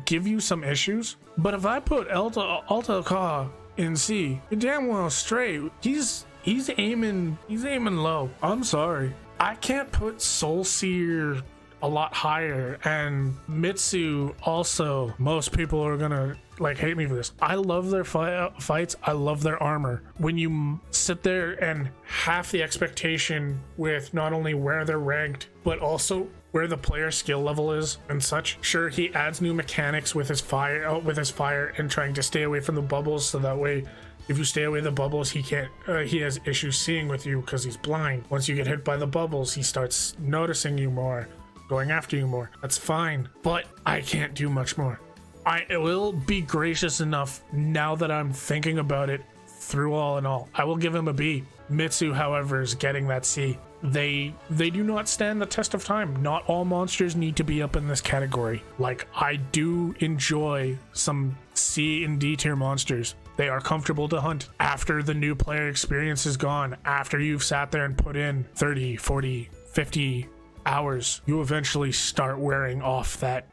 Speaker 1: give you some issues. But if I put Alta Ka in C, you're damn well straight. He's aiming low. I'm sorry. I can't put Soulseer a lot higher, and Mitsu also. Most people are gonna like hate me for this. I love their fights. I love their armor. When you sit there and half the expectation with not only where they're ranked, but also where the player skill level is and such. Sure, he adds new mechanics with his fire and trying to stay away from the bubbles, so that way if you stay away the bubbles, he has issues seeing with you because he's blind. Once you get hit by the bubbles, he starts noticing you more, going after you more. That's fine, but I can't do much more. I will be gracious enough, now that I'm thinking about it through all in all, I will give him a B. Mitsu, however, is getting that C. They do not stand the test of time. Not all monsters need to be up in this category. Like, I do enjoy some C and D tier monsters. They are comfortable to hunt. After the new player experience is gone, after you've sat there and put in 30, 40, 50 hours, you eventually start wearing off that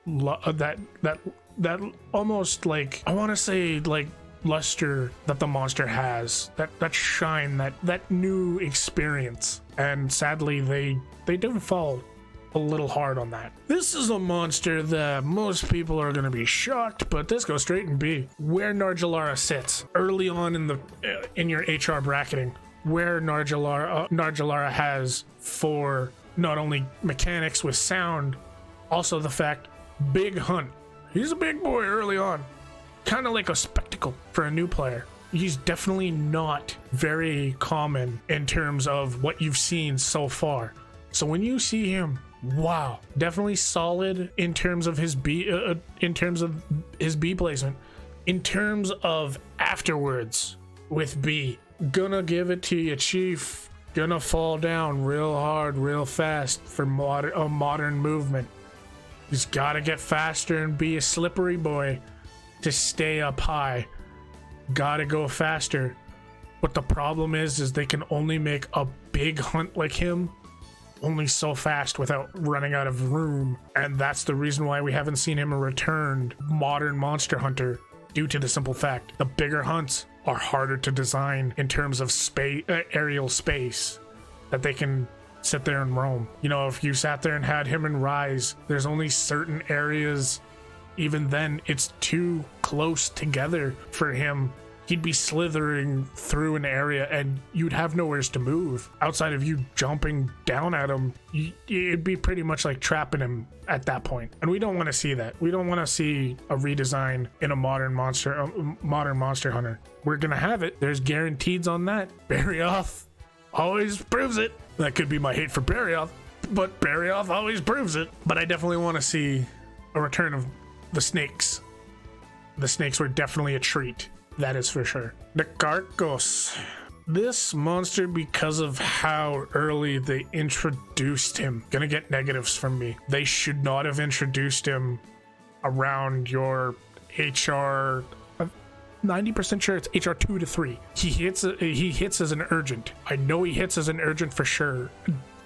Speaker 1: almost, like, I want to say, like, luster that the monster has, that shine, that new experience. And sadly, they do fall a little hard on that. This is a monster that most people are going to be shocked, but this goes straight in B. Where Narjalara sits early on in your HR bracketing, where Narjalara has for not only mechanics with sound, also the fact big hunt. He's a big boy early on, kind of like a spectacle for a new player. He's definitely not very common in terms of what you've seen so far. So when you see him, wow, definitely solid in terms of his B placement. In terms of afterwards with B, gonna give it to you, Chief. Gonna fall down real hard, real fast for modern movement. He's gotta get faster and be a slippery boy to stay up high. Gotta go faster. But the problem is they can only make a big hunt like him only so fast without running out of room. And that's the reason why we haven't seen him a returned modern monster hunter, due to the simple fact the bigger hunts are harder to design in terms of space, aerial space, that they can sit there and roam. You know, if you sat there and had him in Rise, there's only certain areas. Even then, it's too close together for him. He'd be slithering through an area and you'd have nowhere to move. Outside of you jumping down at him, it'd be pretty much like trapping him at that point. And we don't want to see that. We don't want to see a redesign in a modern monster hunter. We're gonna have it. There's guarantees on that. Barrioth always proves it. That could be my hate for Barrioth, but Barrioth always proves it. But I definitely want to see a return of the snakes. The snakes were definitely a treat. That is for sure. The Carcos. This monster, because of how early they introduced him, gonna get negatives from me. They should not have introduced him around your HR. 90% sure it's HR 2 to 3. He hits as an urgent. I know he hits as an urgent for sure.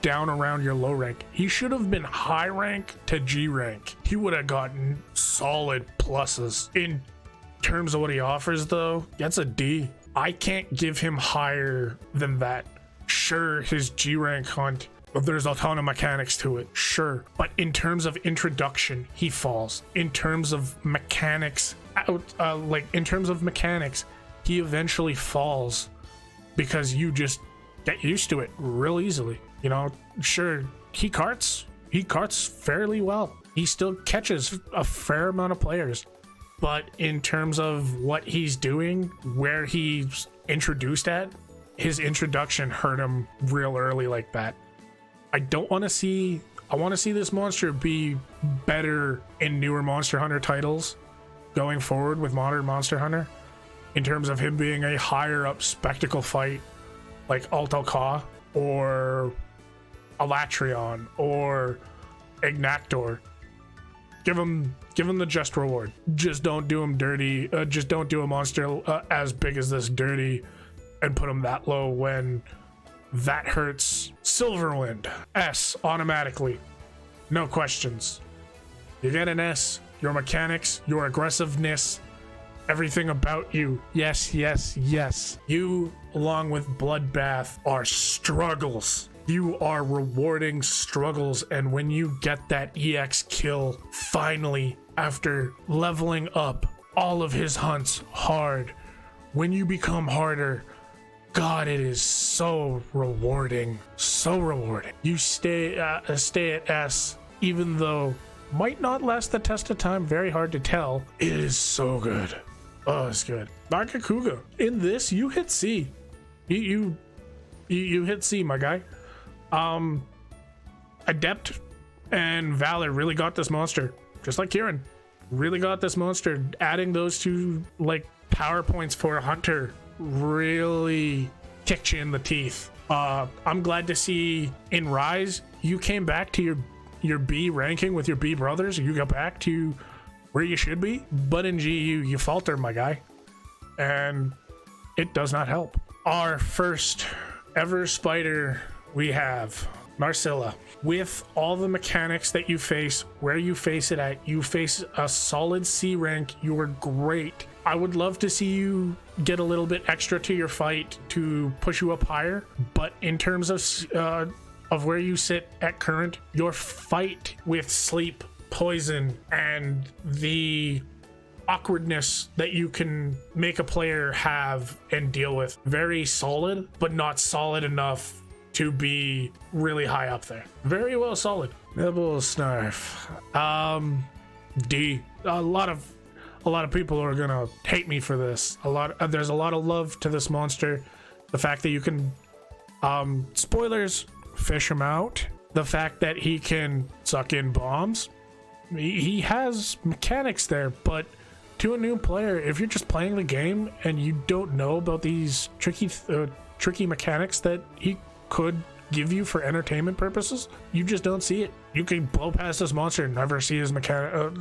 Speaker 1: Down around your low rank. He should have been high rank to G rank. He would have gotten solid pluses. In terms of what he offers though, that's a D. I can't give him higher than that. Sure, his G rank hunt, there's a ton of mechanics to it, sure. But in terms of introduction, he falls. In terms of mechanics, in terms of mechanics, he eventually falls because you just get used to it real easily. You know, sure, he carts fairly well. He still catches a fair amount of players. But in terms of what he's doing, where he's introduced at, his introduction hurt him real early like that. I want to see this monster be better in newer Monster Hunter titles going forward with modern Monster Hunter, in terms of him being a higher up spectacle fight like Altalca or Alatrion or Ignactor. Give him the just reward. Just don't do him dirty. Just don't do a monster as big as this dirty and put him that low when that hurts. Silverwind, S automatically. No questions. You get an S. Your mechanics, your aggressiveness, everything about you. Yes, yes, yes. You, along with Bloodbath, are struggles. You are rewarding struggles, and when you get that EX kill, finally, after leveling up all of his hunts hard, when you become harder, God, it is so rewarding. So rewarding. You stay at S, even though might not last the test of time, very hard to tell. It is so good. Oh, it's good. Nakakuga. In this, you hit C. You hit C, my guy. Adept and Valor really got this monster, just like Kieran really got this monster. Adding those two like power points for a hunter really kicked you in the teeth. I'm glad to see in Rise you came back to your B ranking with your B brothers. You got back to where you should be, but in GU you falter, my guy, and it does not help. Our first ever spider, we have Narcilla. With all the mechanics that you face, where you face it at, you face a solid C rank. You are great. I would love to see you get a little bit extra to your fight to push you up higher, but in terms of where you sit at current, your fight with sleep, poison, and the awkwardness that you can make a player have and deal with, very solid, but not solid enough to be really high up there. Very well solid. Nibble Snarf. D. A lot of people are gonna hate me for this. There's a lot of love to this monster. The fact that you can spoilers, fish him out. The fact that he can suck in bombs. He has mechanics there, but to a new player, if you're just playing the game and you don't know about these tricky mechanics that he could give you for entertainment purposes, you just don't see it. You can blow past this monster and never see his mechanics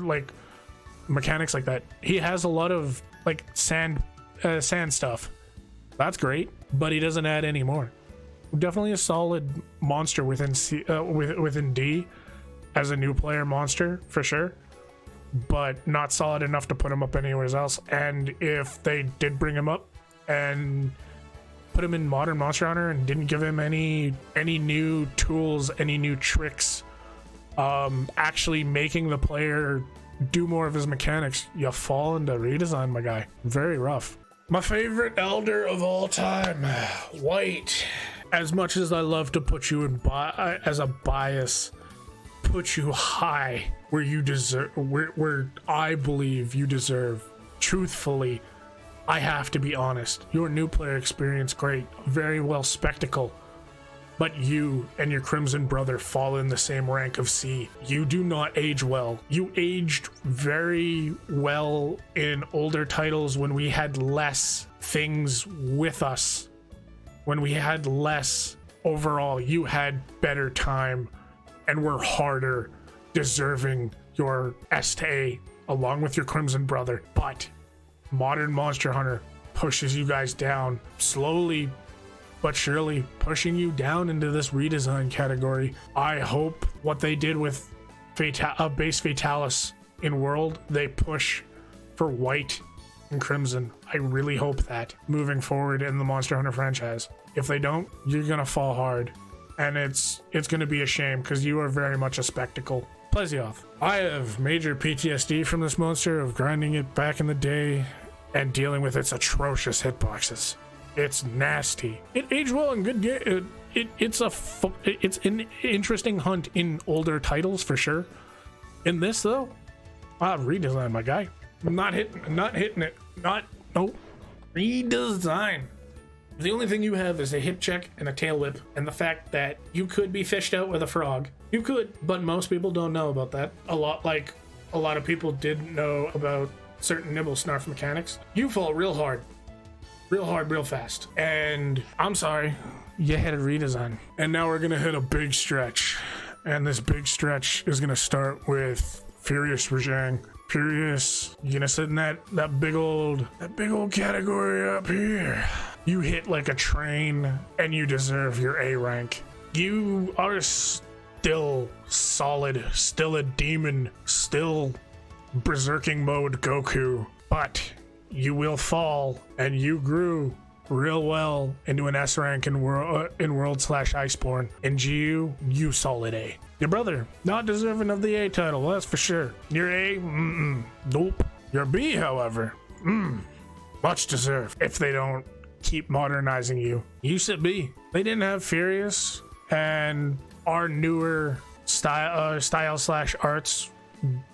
Speaker 1: like that. He has a lot of like sand stuff. That's great, but he doesn't add any more. Definitely a solid monster within within D as a new player monster for sure, but not solid enough to put him up anywhere else. And if they did bring him up and put him in modern Monster Hunter and didn't give him any new tools, any new tricks, actually making the player do more of his mechanics, you fall into redesign, my guy. Very rough. My favorite elder of all time, White. As much as I love to put you in as a bias, put you high where you deserve, where I believe you deserve. Truthfully, I have to be honest. Your new player experience, great, very well spectacle, but you and your Crimson brother fall in the same rank of C. You do not age well. You aged very well in older titles when we had less things with us when we had less overall, you had better time and were harder deserving your S to A along with your Crimson brother. But modern Monster Hunter pushes you guys down slowly but surely, pushing you down into this redesign category. I hope what they did with base Fatalis in World, they push for white and Crimson. I really hope that moving forward in the Monster Hunter franchise. If they don't, you're gonna fall hard, and it's gonna be a shame because you are very much a spectacle. Plesioth. I have major PTSD from this monster of grinding it back in the day and dealing with its atrocious hitboxes. It's nasty. It aged well in good game. It's an interesting hunt in older titles for sure. In this though, redesign, my guy. Not hitting it. Nope. Redesign. The only thing you have is a hip check and a tail whip, and the fact that you could be fished out with a frog. You could, but most people don't know about that. A lot of people didn't know about certain nibble snarf mechanics. You fall real hard, real fast. And I'm sorry, you hit a redesign. And now we're gonna hit a big stretch. And this big stretch is gonna start with Furious Rajang. Furious, you're gonna sit in that big old category up here. You hit like a train and you deserve your A rank. You are still solid, still a demon, still berserking mode Goku, but you will fall, and you grew real well into an S rank in world /Iceborne. And GU, you solid A. Your brother, not deserving of the A title, that's for sure. Your A, nope. Your B, however, much deserved. If they don't keep modernizing you. You said B. They didn't have Furious, and our newer style/arts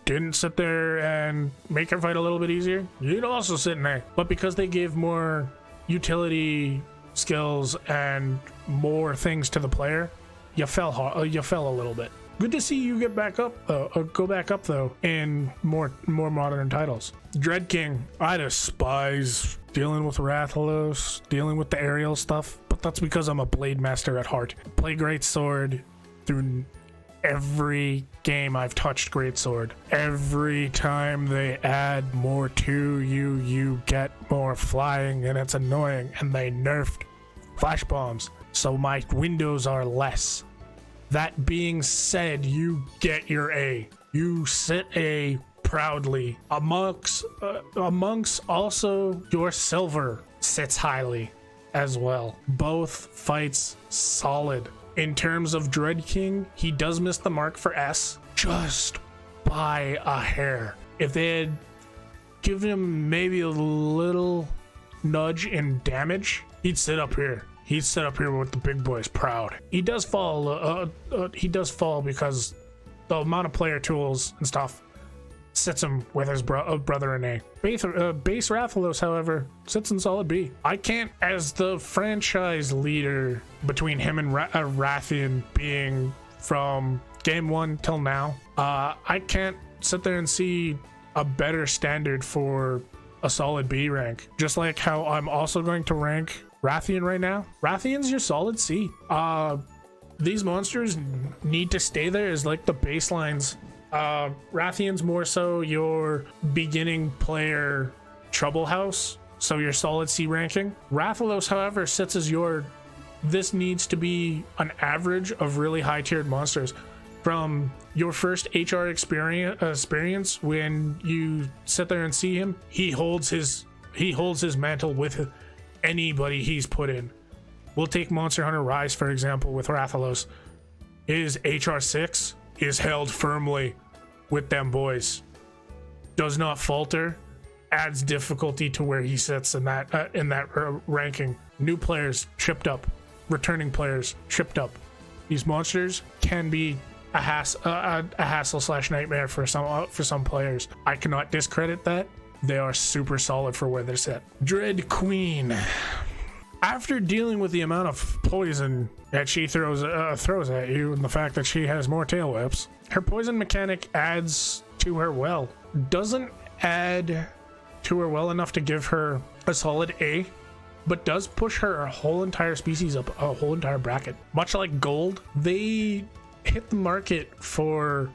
Speaker 1: didn't sit there and make your fight a little bit easier. You'd also sit in there, but because they gave more utility skills and more things to the player, you fell a little bit. Good to see you get back up, go back up though, in more modern titles. Dread King, I despise dealing with Rathalos, dealing with the aerial stuff, but that's because I'm a blade master at heart. Play Greatsword through every game I've touched Greatsword. Every time they add more to you, you get more flying, and it's annoying. And they nerfed flash bombs, so my windows are less. That being said, you get your A. You sit A proudly. Amongst also your silver sits highly as well. Both fights solid. In terms of Dread King, he does miss the mark for S just by a hair. If they had given him maybe a little nudge in damage, he'd sit up here. He'd sit up here with the big boys proud. He does fall. He does fall because the amount of player tools and stuff sits him with his brother in A. Base Rathalos, however, sits in solid B. I can't, as the franchise leader between him and Rathian being from game 1 till now, I can't sit there and see a better standard for a solid B rank. Just like how I'm also going to rank Rathian right now. Rathian's your solid C. These monsters need to stay there as like the baselines. Rathian's more so your beginning player trouble house, so your solid C ranking. Rathalos, however, sits as your, this needs to be an average of really high tiered monsters. From your first HR experience when you sit there and see him, he holds his mantle with anybody he's put in. We'll take Monster Hunter Rise for example with Rathalos. His HR6 is held firmly with them boys, does not falter, adds difficulty to where he sits in that ranking. New players tripped up, returning players tripped up. These monsters can be a hassle/nightmare for some players. I cannot discredit that. They are super solid for where they're set. Dread Queen. After dealing with the amount of poison that she throws at you and the fact that she has more tail whips, her poison mechanic adds to her well. Doesn't add to her well enough to give her a solid A, but does push her whole entire species up a whole entire bracket. Much like gold, they hit the market for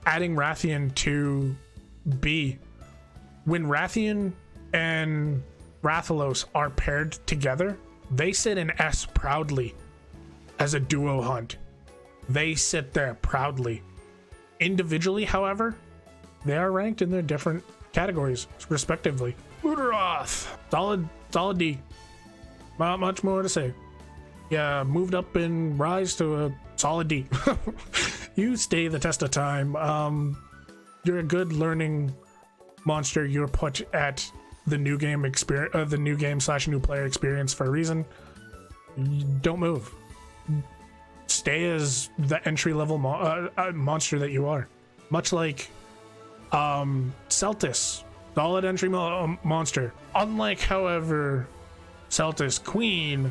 Speaker 1: adding Rathian to B. When Rathian and Rathalos are paired together, they sit in S proudly as a duo hunt. They sit there proudly. Individually, however, they are ranked in their different categories, respectively. Udaroth, solid D. Not much more to say. Yeah, moved up in Rise to a solid D. You stay the test of time. You're a good learning monster. You're put at the new game experience, the new game / new player experience for a reason. Don't move. Stay as the entry level monster that you are. Much like Celtis, solid entry monster. Unlike, however, Celtis Queen,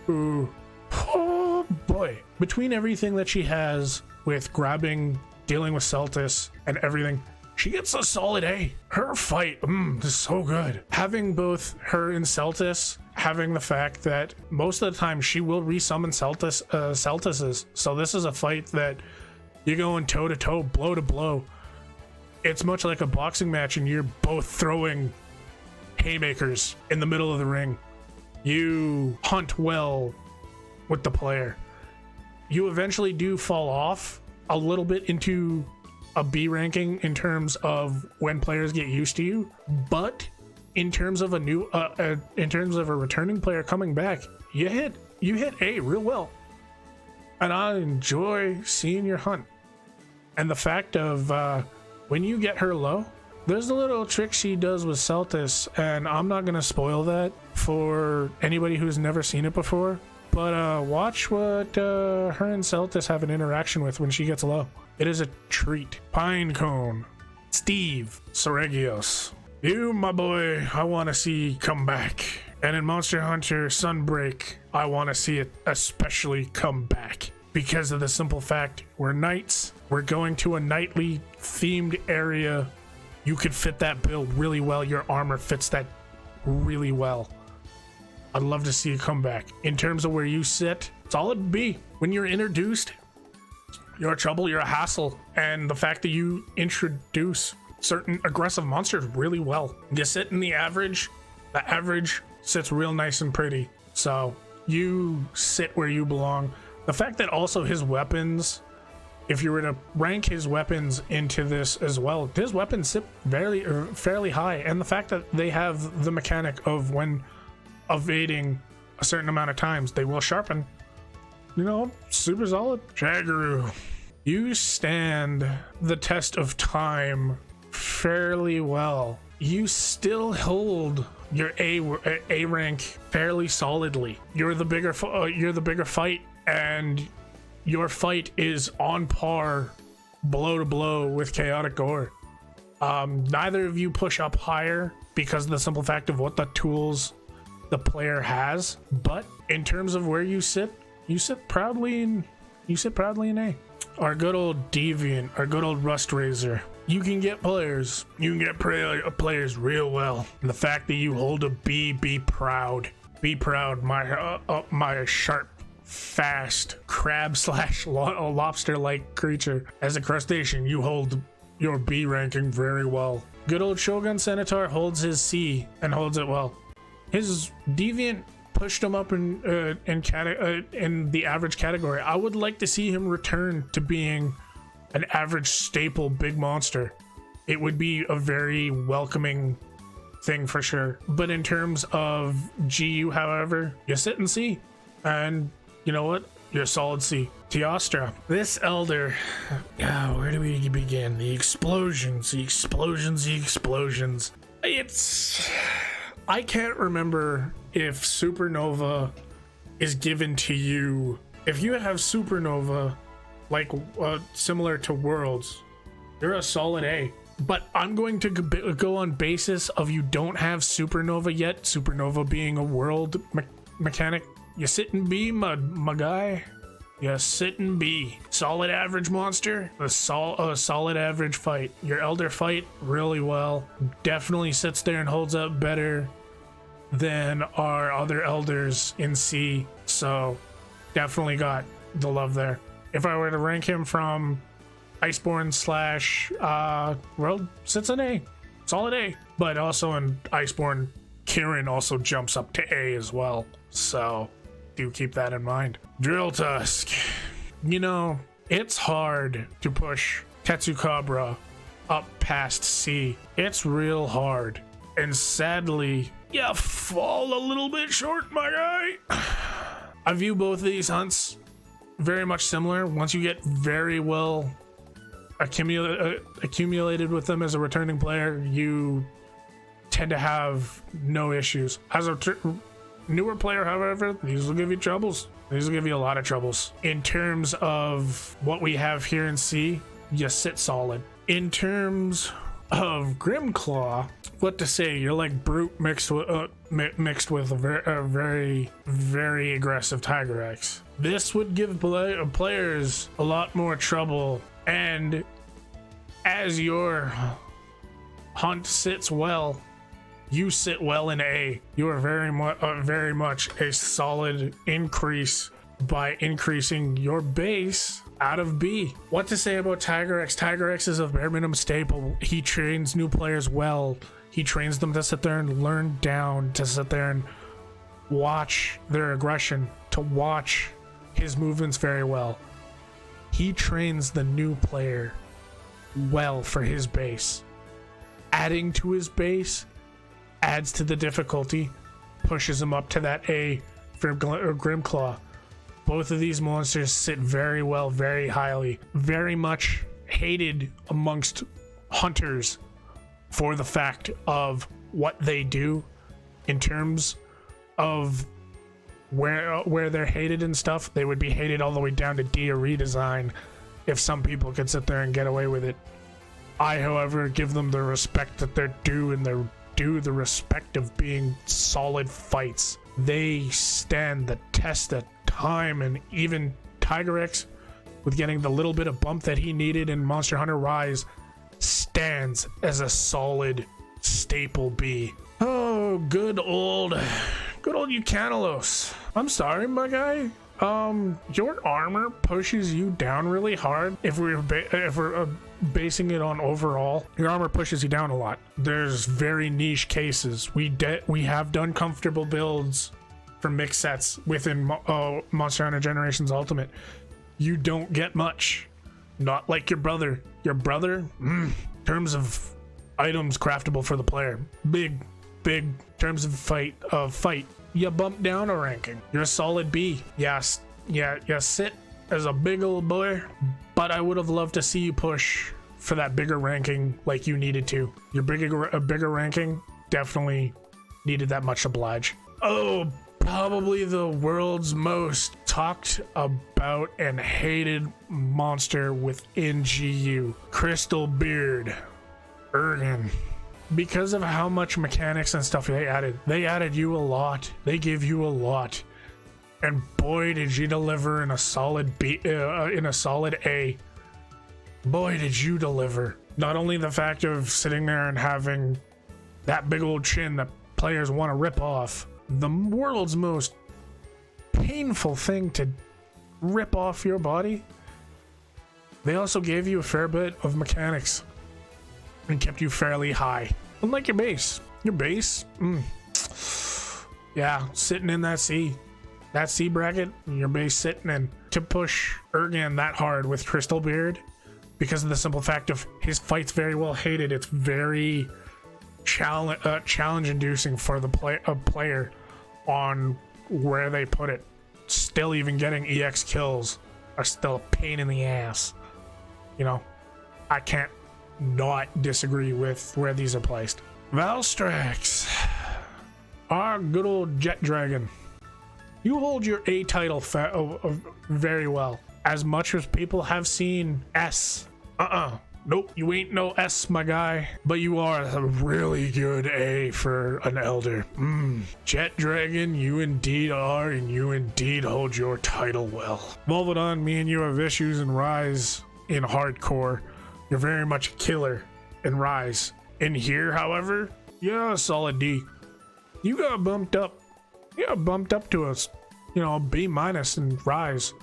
Speaker 1: who, oh boy, between everything that she has with grabbing, dealing with Celtis, and everything, she gets a solid A. Her fight is so good. Having both her and Celtis, having the fact that most of the time she will resummon Celtises. So this is a fight that you're going toe to toe, blow to blow. It's much like a boxing match and you're both throwing haymakers in the middle of the ring. You hunt well with the player. You eventually do fall off a little bit into a B ranking in terms of when players get used to you, but in terms of a new in terms of a returning player coming back, you hit A real well. And I enjoy seeing your hunt. And the fact of when you get her low, there's a little trick she does with Celtis, and I'm not gonna spoil that for anybody who's never seen it before, but watch what her and Celtis have an interaction with when she gets low. It is a treat. Pinecone, Steve, Seregios. You, my boy, I want to see come back. And in Monster Hunter Sunbreak, I want to see it especially come back. Because of the simple fact, we're knights, we're going to a knightly themed area. You could fit that build really well. Your armor fits that really well. I'd love to see it come back. In terms of where you sit, solid B. When you're introduced, you're a trouble, you're a hassle. And the fact that you introduce certain aggressive monsters really well. You sit in the average sits real nice and pretty. So you sit where you belong. The fact that also his weapons, if you were to rank his weapons into this as well, his weapons sit fairly high. And the fact that they have the mechanic of when evading a certain amount of times, they will sharpen. You know, super solid. Jaggeru, you stand the test of time fairly well. You still hold your A rank fairly solidly. You're the bigger fight, and your fight is on par, blow to blow with Chaotic Gore. Neither of you push up higher because of the simple fact of what the tools the player has, but in terms of where you sit proudly in A. Our good old Deviant, our good old Rust Razor. You can get players real well. And the fact that you hold a B, be proud. Be proud, my sharp, fast crab / lobster-like creature. As a crustacean, you hold your B ranking very well. Good old Shogun Centaur holds his C and holds it well. His Deviant pushed him up in the average category. I would like to see him return to being an average staple big monster. It would be a very welcoming thing for sure. But in terms of GU, however, you sit and see, and you know what? You're solid C. Teostra, this elder. Where do we begin? The explosions. It's. I can't remember if Supernova is given to you. If you have Supernova, like similar to Worlds, you're a solid A. But I'm going to go on basis of you don't have Supernova yet. Supernova being a world mechanic. You sit in B, my guy. You sit in B. Solid average monster. A solid average fight. Your elder fight really well. Definitely sits there and holds up better than our other elders in C, so definitely got the love there. If I were to rank him from Iceborne slash World, sits an A, solid A, but also in Iceborne, Kieran also jumps up to A as well, so do keep that in mind. Drill Tusk, you know, it's hard to push Tetsukabra up past C. It's real hard, and sadly, you fall a little bit short, my guy. I view both of these hunts very much similar. Once you get very well accumulated with them as a returning player, you tend to have no issues. As a newer player, however, these will give you troubles. These will give you a lot of troubles. In terms of what we have here in C, you sit solid. In terms of Grimclaw, what to say? You're like Brute mixed with a very, very aggressive Tiger X. This would give players a lot more trouble, and as your hunt sits well, you sit well in A. You are very much a solid increase by increasing your base out of B. What to say about Tiger X? Tiger X is a bare minimum staple. He trains new players well. He trains them to sit there and learn down, to sit there and watch their aggression, to watch his movements very well. He trains the new player well for his base. Adding to his base adds to the difficulty, pushes him up to that A for Grimclaw. Both of these monsters sit very well, very highly, very much hated amongst hunters for the fact of what they do in terms of where they're hated and stuff. They would be hated all the way down to D or redesign if some people could sit there and get away with it. I, however, give them the respect that they're due, and they're due the respect of being solid fights. They stand the test of time, and even Tiger X, with getting the little bit of bump that he needed in Monster Hunter Rise, stands as a solid staple B. Oh, good old Eucanalos. I'm sorry, my guy. Your armor pushes you down really hard. If we're basing it on overall, your armor pushes you down a lot. There's very niche cases. We have done comfortable builds for mix sets within Monster Hunter Generations Ultimate. You don't get much. Not like your brother. Your brother, in terms of items craftable for the player, big terms of fight. You bump down a ranking. You're a solid B. Yes, yeah, you sit as a big old boy, but I would have loved to see you push for that bigger ranking like you needed to. Your bigger ranking definitely needed that much oblige. Oh, probably the world's most talked about and hated monster within GU, Crystal Beard, Ergen. Because of how much mechanics and stuff they added you a lot. They give you a lot, and boy did you deliver in a solid B, in a solid A. Boy did you deliver. Not only the fact of sitting there and having that big old chin that players want to rip off, the world's most painful thing to rip off your body. They also gave you a fair bit of mechanics and kept you fairly high. Unlike your base. Your base, yeah, sitting in that C bracket, your base sitting in. To push Ergen that hard with Crystal Beard, because of the simple fact of his fight's very well hated, it's very challenge inducing for the player on where they put it. Still, even getting EX kills are still a pain in the ass. You know, I can't not disagree with where these are placed. Valstrax, our good old Jet Dragon. You hold your A title very well. As much as people have seen S. Nope, you ain't no S, my guy. But you are a really good A for an elder. Jet Dragon, you indeed are, and you indeed hold your title well. Volvodon, me and you have issues in Rise in hardcore. You're very much a killer in Rise. In here, however, yeah, solid D. you got bumped up. You got bumped up to a, you know, a B- and rise.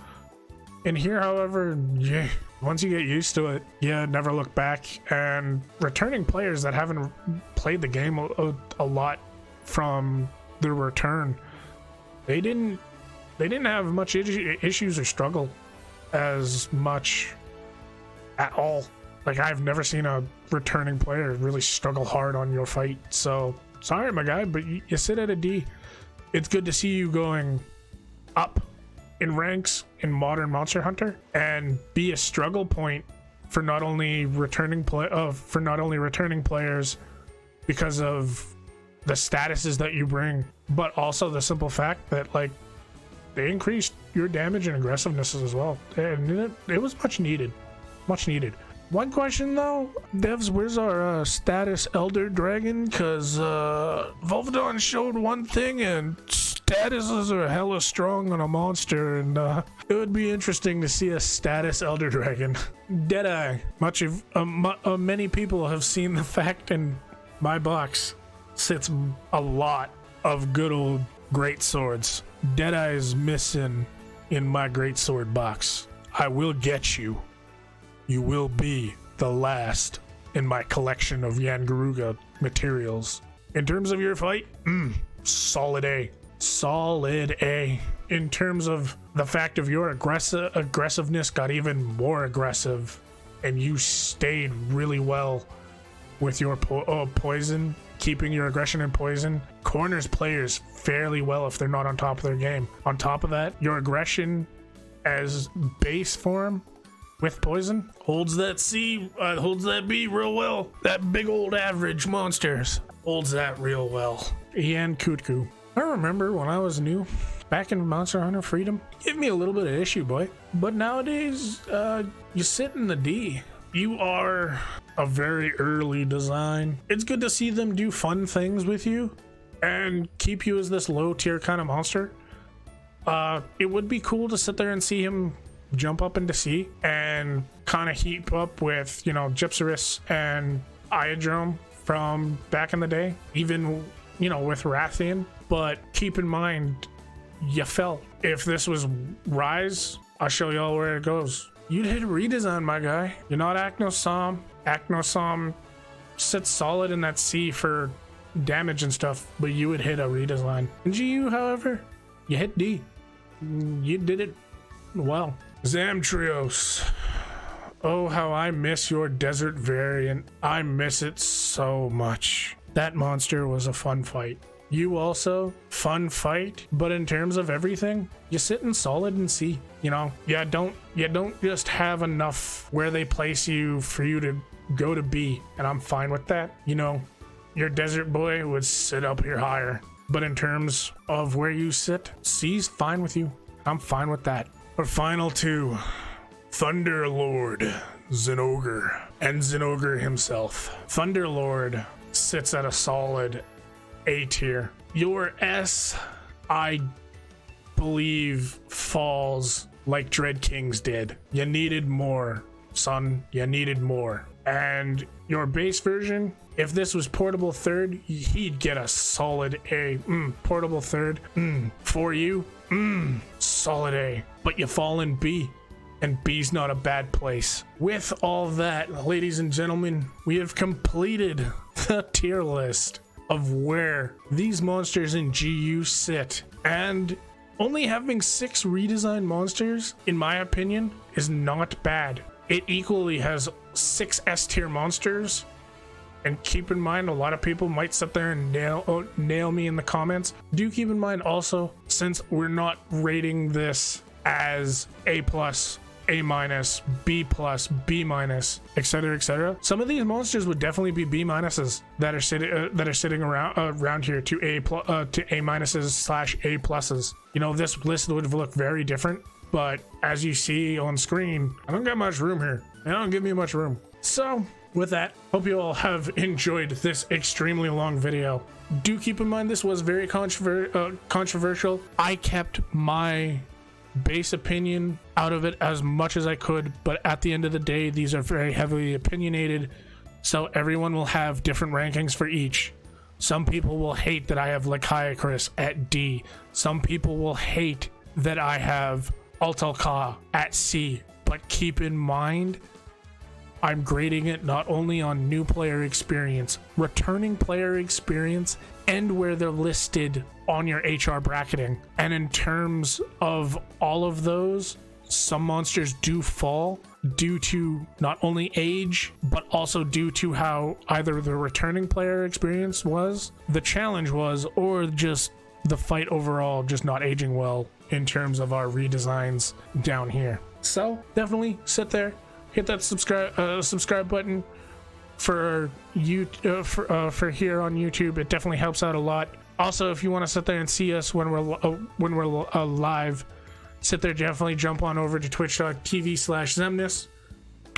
Speaker 1: And here, however, yeah, once you get used to it, you never look back. And returning players that haven't played the game a lot from the return, they didn't have much issues or struggle as much at all. Like, I've never seen a returning player really struggle hard on your fight. So sorry, my guy, but you sit at a D. It's good to see you going up in ranks in modern Monster Hunter and be a struggle point for not only returning players because of the statuses that you bring, but also the simple fact that, like, they increased your damage and aggressiveness as well, and it was much needed. One question though, devs, where's our status Elder Dragon? Because Volvidon showed one thing, and statuses are hella strong on a monster, and it would be interesting to see a status Elder Dragon. Deadeye, many people have seen the fact in my box sits a lot of good old great swords. Deadeye is missing in my great sword box. I will get you. You will be the last in my collection of Yangaruga materials. In terms of your fight, solid A. Solid A. In terms of the fact of your aggressiveness got even more aggressive, and you stayed really well with your poison, keeping your aggression and poison. Corners players fairly well if they're not on top of their game. On top of that, your aggression as base form with poison holds that C, holds that B real well. That big old average monsters holds that real well. And Kutku. I remember when I was new, back in Monster Hunter Freedom, give me a little bit of issue, boy. But nowadays, you sit in the D. You are a very early design. It's good to see them do fun things with you and keep you as this low tier kind of monster. It would be cool to sit there and see him jump up into C and kind of heap up with, you know, Gypsarus and Iodrome from back in the day, even, you know, with Rathian. But keep in mind, you fell. If this was Rise, I'll show y'all where it goes. You'd hit a redesign, my guy. You're not Acnosom. Acnosom sits solid in that C for damage and stuff, but you would hit a redesign. In GU, however, you hit D. You did it well. ZeMnouS. Oh, how I miss your desert variant. I miss it so much. That monster was a fun fight. You also, fun fight, but in terms of everything, you sit in solid and C. You know, you don't just have enough where they place you for you to go to B, and I'm fine with that. You know, your desert boy would sit up here higher, but in terms of where you sit, C's fine with you. I'm fine with that. Our final two, Thunderlord, Zinogre, and Zinogre himself. Thunderlord sits at a solid A tier. Your S, I believe, falls like Dread Kings did. You needed more, son. You needed more. And your base version, if this was portable third, he'd get a solid A. Portable third, for you, solid A. But you fall in B, and B's not a bad place. With all that, ladies and gentlemen, we have completed the tier list of where these monsters in GU sit. And only having 6 redesigned monsters, in my opinion, is not bad. It equally has 6 S tier monsters. And keep in mind, a lot of people might sit there and nail me in the comments. Do keep in mind also, since we're not rating this as A+, A-, B+, B-, etc., etc. Some of these monsters would definitely be B- that are sitting around here to A+, to A-/A+. You know, this list would look very different, but as you see on screen, I don't got much room here. They don't give me much room. So with that, hope you all have enjoyed this extremely long video. Do keep in mind this was very controversial. I kept my base opinion out of it as much as I could, but at the end of the day, these are very heavily opinionated, so everyone will have different rankings for each. Some people will hate that I have Lachiacris at D. Some people will hate that I have Altalka at C. But keep in mind, I'm grading it not only on new player experience, returning player experience, and where they're listed on your HR bracketing. And in terms of all of those, some monsters do fall due to not only age, but also due to how either the returning player experience was, the challenge was, or just the fight overall just not aging well in terms of our redesigns down here. So definitely sit there, hit that subscribe button for you for here on YouTube. It definitely helps out a lot. Also, if you want to sit there and see us when we're live, sit there, definitely jump on over to twitch.tv/ZeMnouS.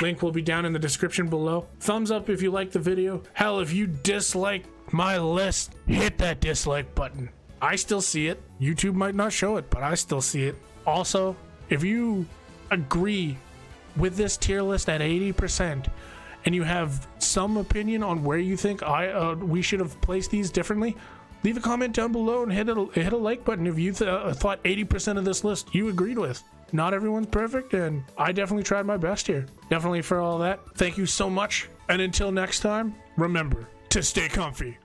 Speaker 1: Link will be down in the description below. Thumbs up if you like the video. Hell, if you dislike my list, hit that dislike button. I still see it. YouTube might not show it, but I still see it. Also, if you agree with this tier list at 80% and you have some opinion on where you think we should have placed these differently, leave a comment down below and hit a like button if you thought 80% of this list you agreed with. Not everyone's perfect, and I definitely tried my best here. Definitely for all that, thank you so much, and until next time, remember to stay comfy.